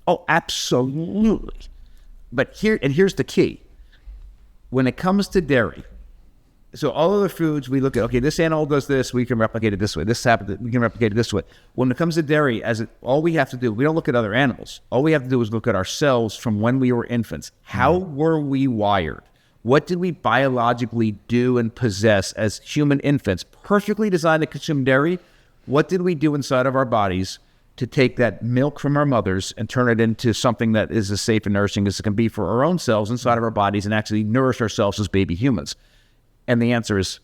Oh, absolutely. But here's the key. When it comes to dairy, So all of the foods we look at, okay, this animal does this, we can replicate it this way. This happened, we can replicate it this way. When it comes to dairy, all we have to do, we don't look at other animals. All we have to do is look at ourselves from when we were infants. How were we wired? What did we biologically do and possess as human infants, perfectly designed to consume dairy? What did we do inside of our bodies to take that milk from our mothers and turn it into something that is as safe and nourishing as it can be for our own cells inside of our bodies and actually nourish ourselves as baby humans? And the answer is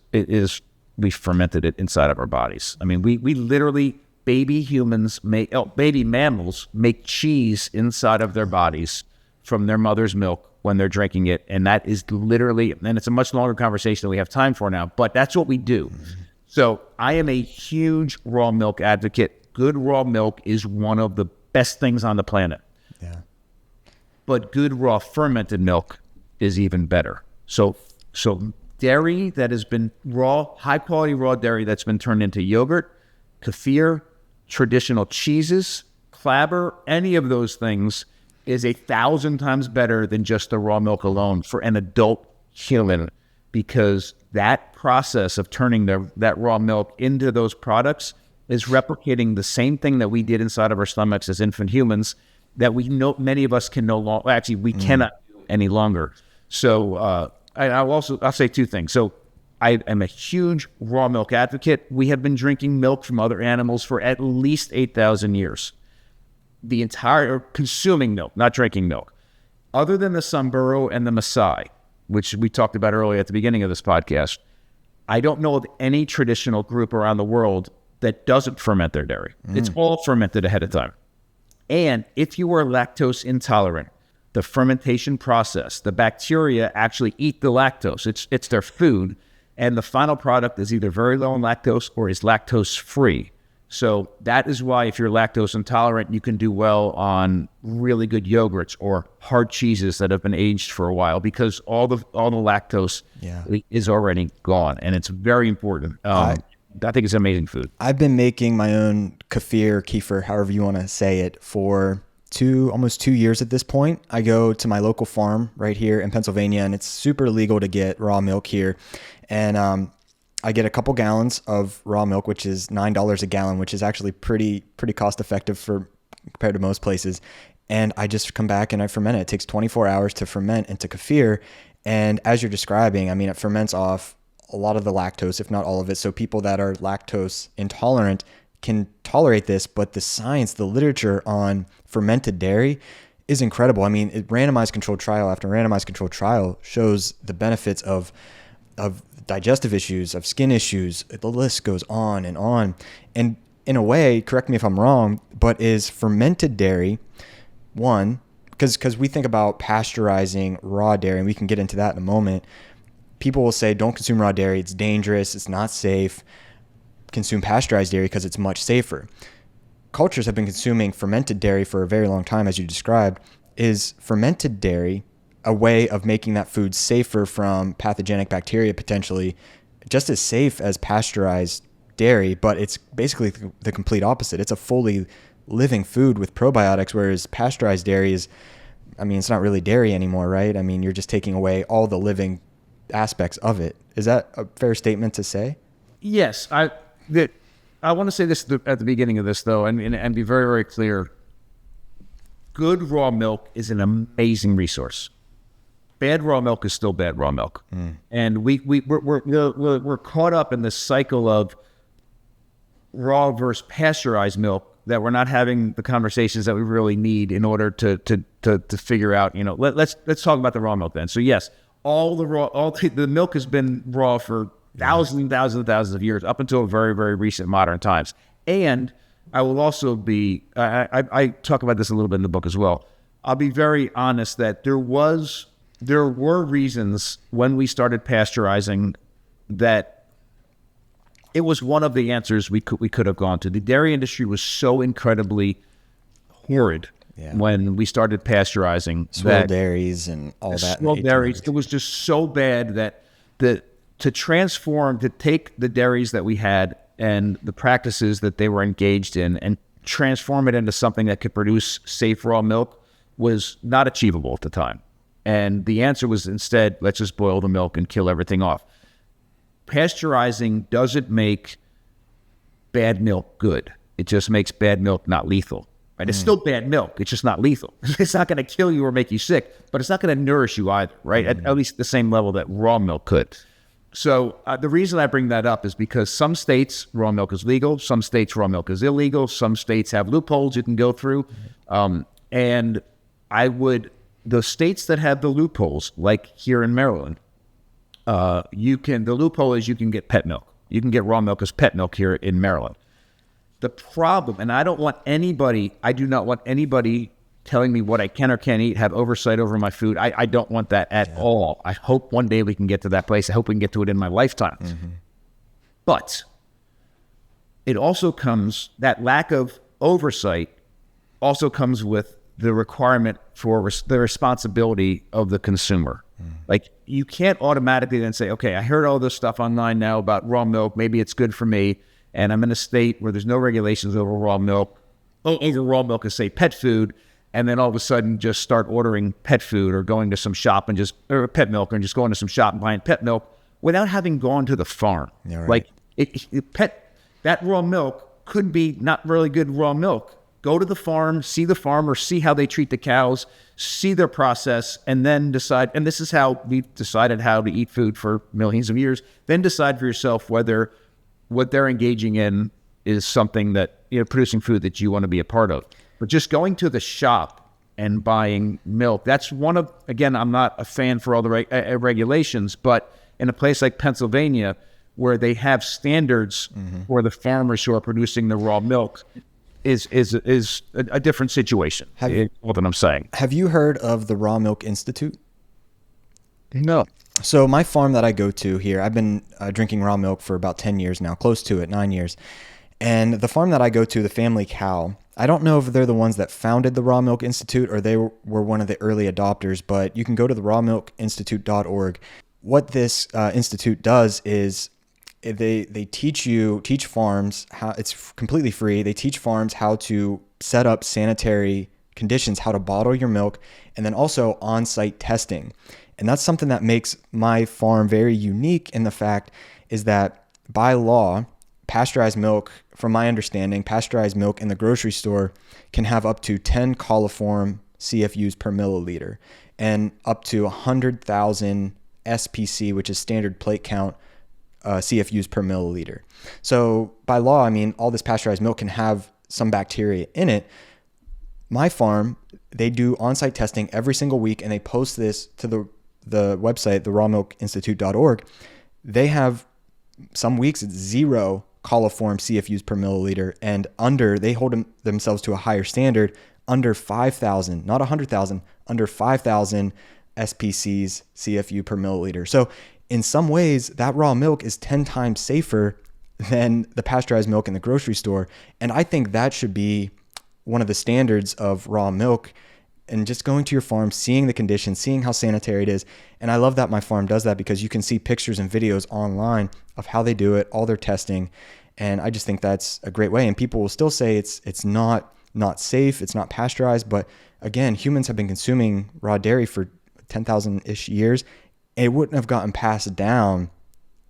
we fermented it inside of our bodies. I mean, we literally, baby mammals make cheese inside of their bodies from their mother's milk when they're drinking it. And that is literally, and it's a much longer conversation than we have time for now, but that's what we do. So I am a huge raw milk advocate. Good raw milk is one of the best things on the planet. Yeah. But good raw fermented milk is even better. So dairy that has been high quality raw dairy that's been turned into yogurt, kefir, traditional cheeses, clabber, any of those things is 1,000 times better than just the raw milk alone for an adult human, because that process of turning that raw milk into those products is replicating the same thing that we did inside of our stomachs as infant humans that we know many of us can no longer, actually we cannot do any longer. So, I'll say two things. So I am a huge raw milk advocate. We have been drinking milk from other animals for at least 8,000 years. Consuming milk, not drinking milk. Other than the Samburu and the Maasai, which we talked about earlier at the beginning of this podcast, I don't know of any traditional group around the world that doesn't ferment their dairy. It's all fermented ahead of time. And if you are lactose intolerant, the fermentation process, the bacteria actually eat the lactose. It's their food. And the final product is either very low in lactose or is lactose free. So that is why if you're lactose intolerant, you can do well on really good yogurts or hard cheeses that have been aged for a while, because all the lactose is already gone. And it's very important. I think it's amazing food. I've been making my own kefir, however you want to say it, for almost 2 years at this point. I go to my local farm right here in Pennsylvania, and it's super legal to get raw milk here. And I get a couple gallons of raw milk, which is $9 a gallon, which is actually pretty cost effective compared to most places. And I just come back and I ferment it. It takes 24 hours to ferment into kefir. And as you're describing, I mean, it ferments off a lot of the lactose, if not all of it. So people that are lactose intolerant can tolerate this, but the science, the literature on fermented dairy is incredible. I mean, randomized controlled trial after randomized controlled trial shows the benefits of digestive issues, of skin issues. The list goes on. And in a way, correct me if I'm wrong, but is fermented dairy one, because we think about pasteurizing raw dairy, and we can get into that in a moment. People will say, don't consume raw dairy. It's dangerous. It's not safe. Consume pasteurized dairy because it's much safer. Cultures have been consuming fermented dairy for a very long time, as you described. Is fermented dairy a way of making that food safer from pathogenic bacteria, potentially just as safe as pasteurized dairy, but it's basically the complete opposite? It's a fully living food with probiotics, whereas pasteurized dairy is, I mean, it's not really dairy anymore, right? I mean, you're just taking away all the living aspects of it. Is that a fair statement to say? Yes. I want to say this at the beginning of this, though, and be very, very clear. Good raw milk is an amazing resource. Bad raw milk is still bad raw milk. And we're caught up in this cycle of raw versus pasteurized milk that we're not having the conversations that we really need in order to figure out, let's talk about the raw milk then. So yes, the milk has been raw for thousands and thousands and thousands of years, up until very, very recent modern times. And I will also I talk about this a little bit in the book as well. I'll be very honest that there were reasons when we started pasteurizing that it was one of the answers we could have gone to. The dairy industry was so incredibly horrid when we started pasteurizing. Swirl dairies and all that. Swirl dairies. It was just so bad that to take the dairies that we had and the practices that they were engaged in and transform it into something that could produce safe raw milk was not achievable at the time. And the answer was instead, let's just boil the milk and kill everything off. pasteurizing doesn't make bad milk good. It just makes bad milk not lethal. Right? It's still bad milk. It's just not lethal. It's not going to kill you or make you sick, but it's not going to nourish you either, right? At least the same level that raw milk could. So the reason I bring that up is because some states, raw milk is legal. Some states, raw milk is illegal. Some states have loopholes you can go through. And the states that have the loopholes, like here in Maryland, the loophole is you can get pet milk. You can get raw milk as pet milk here in Maryland. The problem, and I do not want anybody telling me what I can or can't eat, have oversight over my food. I don't want that at all. I hope one day we can get to that place. I hope we can get to it in my lifetime. But it also comes, that lack of oversight also comes with the requirement for the responsibility of the consumer. Like, you can't automatically then say, okay, I heard all this stuff online now about raw milk. Maybe it's good for me. And I'm in a state where there's no regulations over raw milk, over raw milk as, say, pet food, and then all of a sudden just start ordering pet food or going to some shop or pet milk, and just going to some shop and buying pet milk without having gone to the farm. Yeah, right. Like, that raw milk could be not really good raw milk. Go to the farm, see the farmer, see how they treat the cows, see their process, and then decide. And this is how we've decided how to eat food for millions of years. Then decide for yourself whether what they're engaging in is something that, producing food that you want to be a part of. But just going to the shop and buying milk, that's one of, again, I'm not a fan for all the regulations, but in a place like Pennsylvania, where they have standards for the farmers who are producing the raw milk, is a different situation. What I'm saying. Have you heard of the Raw Milk Institute? No. So my farm that I go to here, I've been drinking raw milk for about 10 years now, close to it, 9 years. And the farm that I go to, the family cow, I don't know if they're the ones that founded the Raw Milk Institute or they were one of the early adopters, but you can go to the rawmilkinstitute.org. What this institute does is they teach farms how, it's completely free. They teach farms how to set up sanitary conditions, how to bottle your milk, and then also on-site testing. And that's something that makes my farm very unique in the fact is that by law, pasteurized milk, from my understanding, pasteurized milk in the grocery store can have up to 10 coliform CFUs per milliliter and up to 100,000 SPC, which is standard plate count, CFUs per milliliter. So by law, I mean, all this pasteurized milk can have some bacteria in it. My farm, they do on-site testing every single week, and they post this to the website, the rawmilkinstitute.org. They have some weeks it's 0 coliform CFUs per milliliter, and they hold themselves to a higher standard, under 5,000, not 100,000, under 5,000 SPCs CFU per milliliter. So in some ways, that raw milk is 10 times safer than the pasteurized milk in the grocery store. And I think that should be one of the standards of raw milk, and just going to your farm, seeing the conditions, seeing how sanitary it is. And I love that my farm does that because you can see pictures and videos online of how they do it, all their testing. And I just think that's a great way. And people will still say it's not safe, it's not pasteurized. But again, humans have been consuming raw dairy for 10,000-ish years. It wouldn't have gotten passed down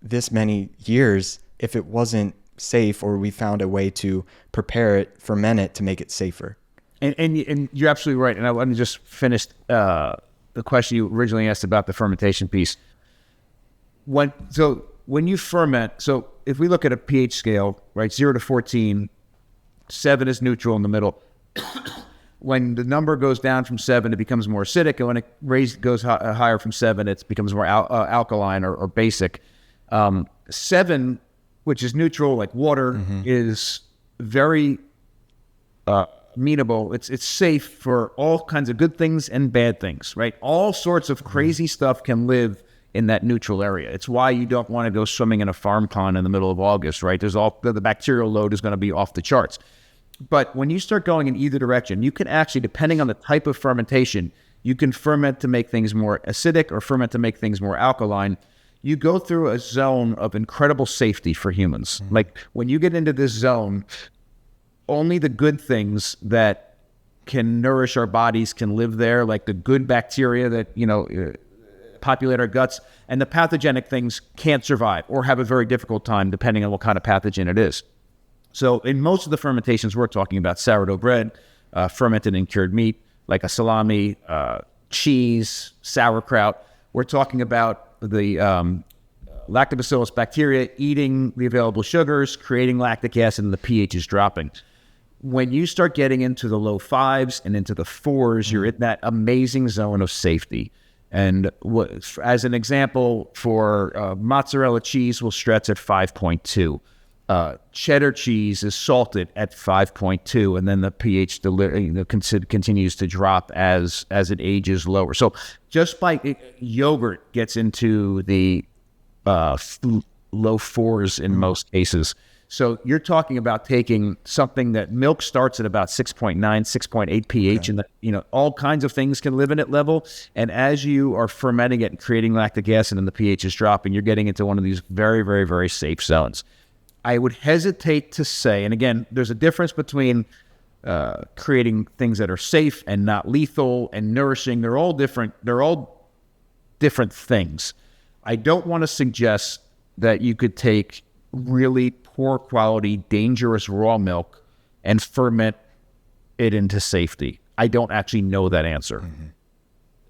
this many years if it wasn't safe, or we found a way to prepare it, ferment it to make it safer. And you're absolutely right. And I want to just finish the question you originally asked about the fermentation piece. When you ferment, so if we look at a pH scale, right, 0 to 14, 7 is neutral in the middle. When the number goes down from 7, it becomes more acidic, and when it goes higher from 7, it becomes more alkaline or basic. 7, which is neutral, like water, is very amenable. It's safe for all kinds of good things and bad things, right? All sorts of crazy stuff can live in that neutral area. It's why you don't want to go swimming in a farm pond in the middle of August, right? The bacterial load is going to be off the charts. But when you start going in either direction, you can actually, depending on the type of fermentation, you can ferment to make things more acidic or ferment to make things more alkaline. You go through a zone of incredible safety for humans. Like when you get into this zone, only the good things that can nourish our bodies can live there, like the good bacteria that, populate our guts, and the pathogenic things can't survive or have a very difficult time depending on what kind of pathogen it is. So in most of the fermentations we're talking about, sourdough bread, fermented and cured meat, like a salami, cheese, sauerkraut, we're talking about the lactobacillus bacteria eating the available sugars, creating lactic acid, and the pH is dropping. When you start getting into the low 5s and into the 4s, you're in that amazing zone of safety. And as an example, for mozzarella cheese will stretch at 5.2. Cheddar cheese is salted at 5.2, and then the pH continues to drop as it ages lower. So just by yogurt gets into the low 4s in most cases. So you're talking about taking something that milk starts at about 6.9, 6.8 pH, and all kinds of things can live in it level. And as you are fermenting it and creating lactic acid and the pH is dropping, you're getting into one of these very, very, very safe zones. I would hesitate to say, and again, there's a difference between creating things that are safe and not lethal and nourishing. They're all different. They're all different things. I don't want to suggest that you could take really poor quality, dangerous raw milk and ferment it into safety. I don't actually know that answer. Mm-hmm.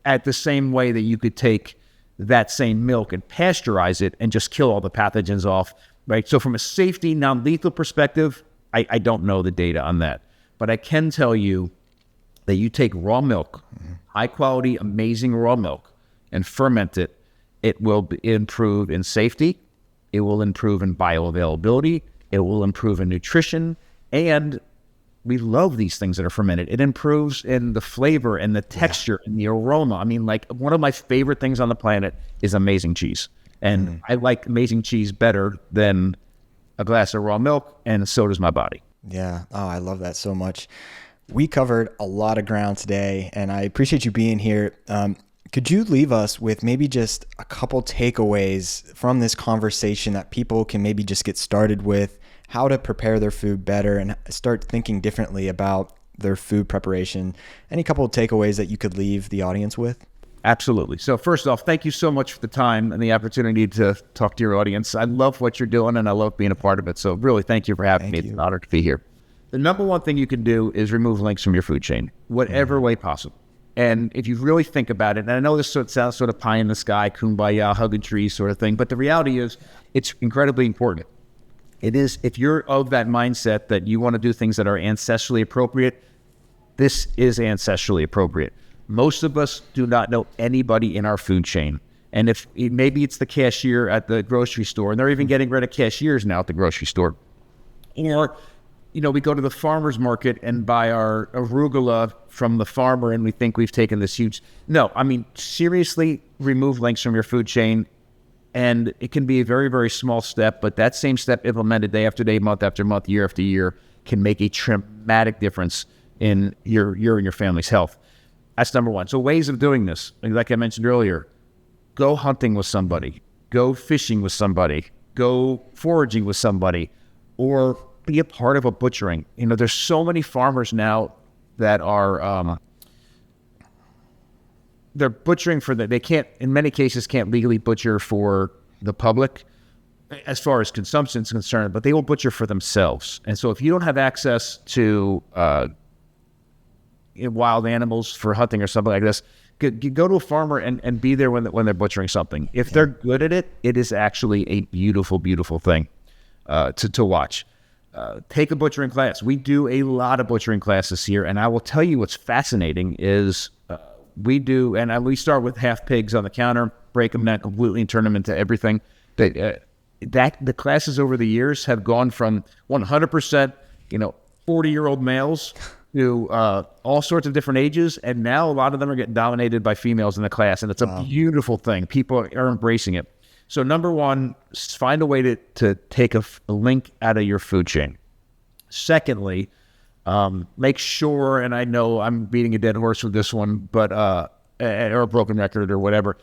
At the same way that you could take that same milk and pasteurize it and just kill all the pathogens off, right? So from a safety, non-lethal perspective, I don't know the data on that. But I can tell you that you take raw milk, high quality, amazing raw milk, and ferment it, it will improve in safety, it will improve in bioavailability, it will improve in nutrition, and we love these things that are fermented. It improves in the flavor and the texture and the aroma. I mean, like, one of my favorite things on the planet is amazing cheese. And I like amazing cheese better than a glass of raw milk, and so does my body. Yeah. Oh, I love that so much. We covered a lot of ground today, and I appreciate you being here. Could you leave us with maybe just a couple takeaways from this conversation that people can maybe just get started with, how to prepare their food better and start thinking differently about their food preparation? Any couple of takeaways that you could leave the audience with? Absolutely. So first off, thank you so much for the time and the opportunity to talk to your audience. I love what you're doing, and I love being a part of it. So really, thank you for having me. It's an honor to be here. The number one thing you can do is remove links from your food chain, whatever way possible. And if you really think about it, and I know this sounds sort of pie in the sky, kumbaya, hug a tree sort of thing, but the reality is it's incredibly important. It is, if you're of that mindset that you want to do things that are ancestrally appropriate, this is ancestrally appropriate. Most of us do not know anybody in our food chain. And if maybe it's the cashier at the grocery store, and they're even getting rid of cashiers now at the grocery store. Or, we go to the farmer's market and buy our arugula from the farmer, and we think we've taken this huge... No, I mean, seriously, remove links from your food chain. And it can be a very, very small step, but that same step implemented day after day, month after month, year after year, can make a dramatic difference in your and your family's health. That's number one. So ways of doing this, like I mentioned earlier, go hunting with somebody, go fishing with somebody, go foraging with somebody, or be a part of a butchering. There's so many farmers now that are, they're butchering they can't, in many cases, can't legally butcher for the public as far as consumption is concerned, but they will butcher for themselves. And so if you don't have access to wild animals for hunting or something like this, go to a farmer and be there when they're butchering something. If they're good at it, it is actually a beautiful, beautiful thing to watch. Take a butchering class. We do a lot of butchering classes here, and I will tell you what's fascinating is we start with half pigs on the counter, break them down completely and turn them into everything. The classes over the years have gone from 100%, 40-year-old males to all sorts of different ages, and now a lot of them are getting dominated by females in the class, and it's a beautiful thing. People are embracing it. So number one, find a way to take a link out of your food chain. Secondly, make sure, and I know I'm beating a dead horse with this one, but or a broken record or whatever,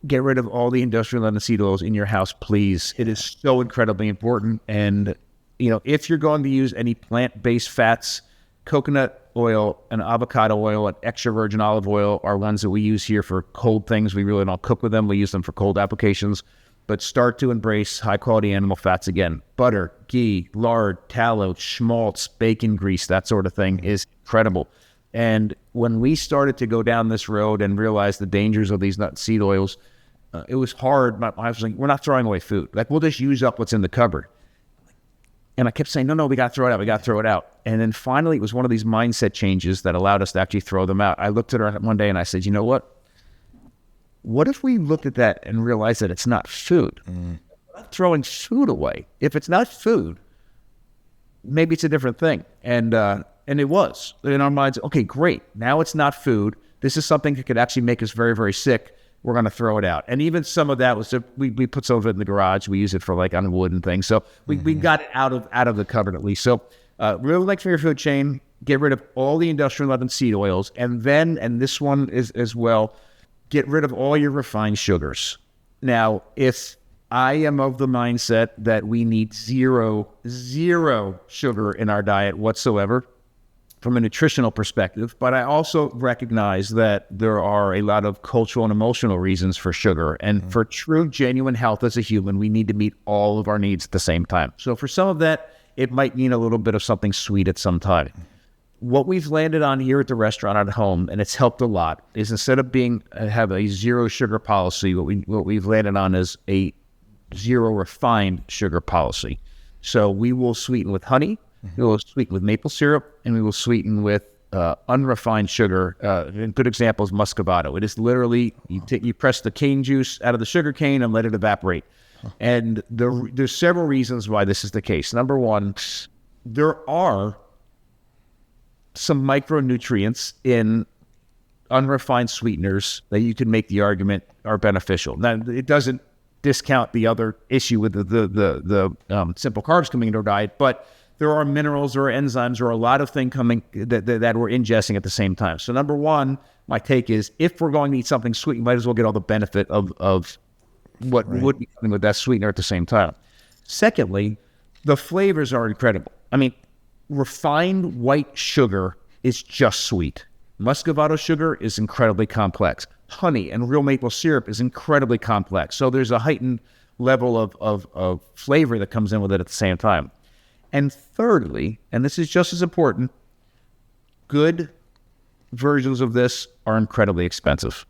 get rid of all the industrial aniseed oils in your house, please. It is so incredibly important. And if you're going to use any plant-based fats, coconut oil, an avocado oil, an extra virgin olive oil are ones that we use here for cold things. We really don't cook with them. We use them for cold applications. But start to embrace high-quality animal fats again. Butter, ghee, lard, tallow, schmaltz, bacon grease, that sort of thing is incredible. And when we started to go down this road and realize the dangers of these nut and seed oils, it was hard. I was like, we're not throwing away food. Like, we'll just use up what's in the cupboard. And I kept saying, no, we got to throw it out. We got to throw it out. And then finally, it was one of these mindset changes that allowed us to actually throw them out. I looked at her one day and I said, you know what? What if we looked at that and realized that it's not food? We're not throwing food away. If it's not food, maybe it's a different thing. And it was. In our minds, okay, great. Now it's not food. This is something that could actually make us very, very sick. We're going to throw it out. And even some of that was, we put some of it in the garage. We use it for like on wood and things. So we got it out of the cupboard at least. So really like for your food chain, get rid of all the industrial nut and seed oils. And then, and this one is as well, get rid of all your refined sugars. Now, if I am of the mindset that we need zero sugar in our diet whatsoever from a nutritional perspective, but I also recognize that there are a lot of cultural and emotional reasons for sugar. And for true, genuine health as a human, we need to meet all of our needs at the same time. So for some of that, it might mean a little bit of something sweet at some time. What we've landed on here at the restaurant at home, and it's helped a lot, is instead of have a zero sugar policy, what we've landed on is a zero refined sugar policy. So we will sweeten with honey, we will sweeten with maple syrup, and we will sweeten with unrefined sugar. A good example is muscovado. It is literally, you press the cane juice out of the sugar cane and let it evaporate. And there's several reasons why this is the case. Number one, there are some micronutrients in unrefined sweeteners that you can make the argument are beneficial. Now, it doesn't discount the other issue with the simple carbs coming into our diet, but there are minerals, there are enzymes, there are a lot of things coming that we're ingesting at the same time. So number one, my take is, if we're going to eat something sweet, you might as well get all the benefit of what would be coming with that sweetener at the same time. Secondly, the flavors are incredible. I mean, refined white sugar is just sweet. Muscovado sugar is incredibly complex. Honey and real maple syrup is incredibly complex. So there's a heightened level of flavor that comes in with it at the same time. And thirdly, and this is just as important, good versions of this are incredibly expensive.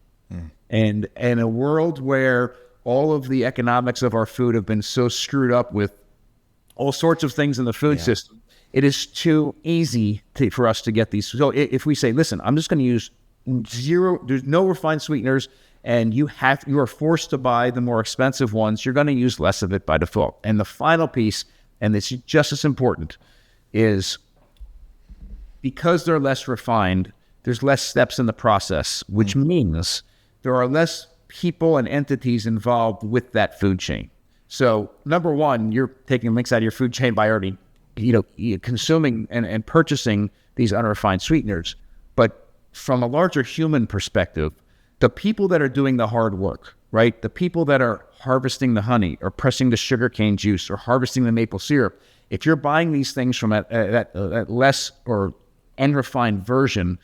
And in a world where all of the economics of our food have been so screwed up with all sorts of things in the food system, it is too easy for us to get these. So if we say, listen, I'm just going to use zero, there's no refined sweeteners, and you are forced to buy the more expensive ones, you're going to use less of it by default. And the final piece, and it's just as important, is because they're less refined, there's less steps in the process, which means there are less people and entities involved with that food chain. So number one, you're taking links out of your food chain by already consuming and purchasing these unrefined sweeteners. But from a larger human perspective, the people that are doing the hard work, right? The people that are harvesting the honey or pressing the sugarcane juice or harvesting the maple syrup, if you're buying these things from a less or unrefined version,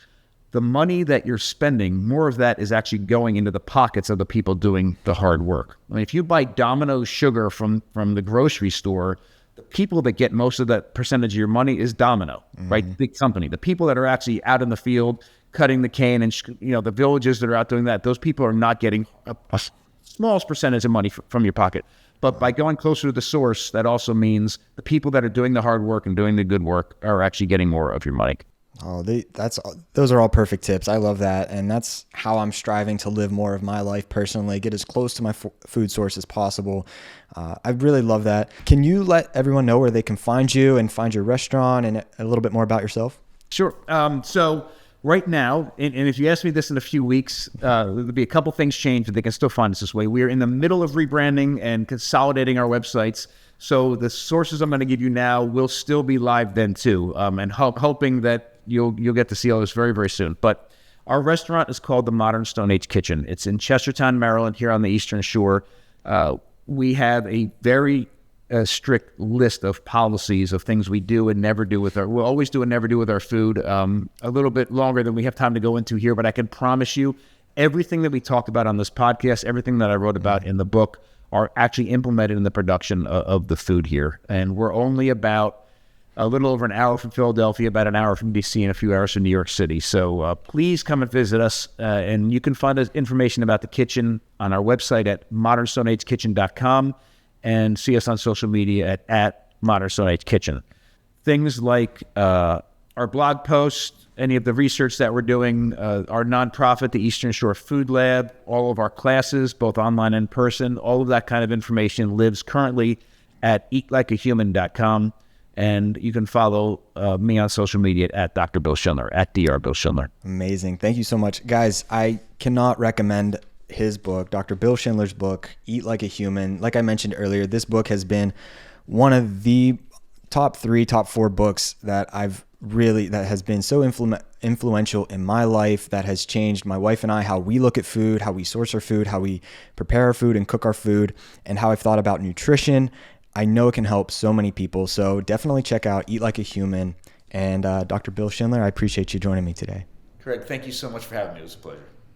the money that you're spending, more of that is actually going into the pockets of the people doing the hard work. I mean, if you buy Domino's sugar from the grocery store, the people that get most of that percentage of your money is Domino, right? Big company. The people that are actually out in the field cutting the cane and, the villages that are out doing that, those people are not getting a smallest percentage of money from your pocket. But by going closer to the source, that also means the people that are doing the hard work and doing the good work are actually getting more of your money. Oh, those are all perfect tips. I love that. And that's how I'm striving to live more of my life personally, get as close to my food source as possible. I really love that. Can you let everyone know where they can find you and find your restaurant and a little bit more about yourself? Sure. So right now, and if you ask me this in a few weeks, there'll be a couple things changed, but they can still find us this way. We're in the middle of rebranding and consolidating our websites. So the sources I'm going to give you now will still be live then too, and hoping that you'll get to see all this very, very soon. But our restaurant is called the Modern Stone Age Kitchen. It's in Chestertown, Maryland, here on the Eastern Shore. We have a very a strict list of policies of things we do and never do with we'll always do and never do with our food. A little bit longer than we have time to go into here, but I can promise you everything that we talked about on this podcast, everything that I wrote about in the book are actually implemented in the production of the food here. And we're only about a little over an hour from Philadelphia, about an hour from DC, and a few hours from New York City. So please come and visit us. And you can find us information about the kitchen on our website at modernstoneagekitchen.com and see us on social media at Modern Stone Age Kitchen. Things like our blog posts, any of the research that we're doing, our nonprofit, the Eastern Shore Food Lab, all of our classes, both online and in person, all of that kind of information lives currently at eatlikeahuman.com. And you can follow me on social media at Dr. Bill Schindler, at Dr. Bill Schindler. Amazing. Thank you so much. Guys, I cannot recommend his book, Dr. Bill Schindler's book, Eat Like a Human. Like I mentioned earlier, this book has been one of the top 4 books that has been so influential in my life, that has changed my wife and I, how we look at food, how we source our food, how we prepare our food and cook our food, and how I've thought about nutrition. I know it can help so many people. So definitely check out Eat Like a Human. And Dr. Bill Schindler, I appreciate you joining me today. Craig, thank you so much for having me. It was a pleasure.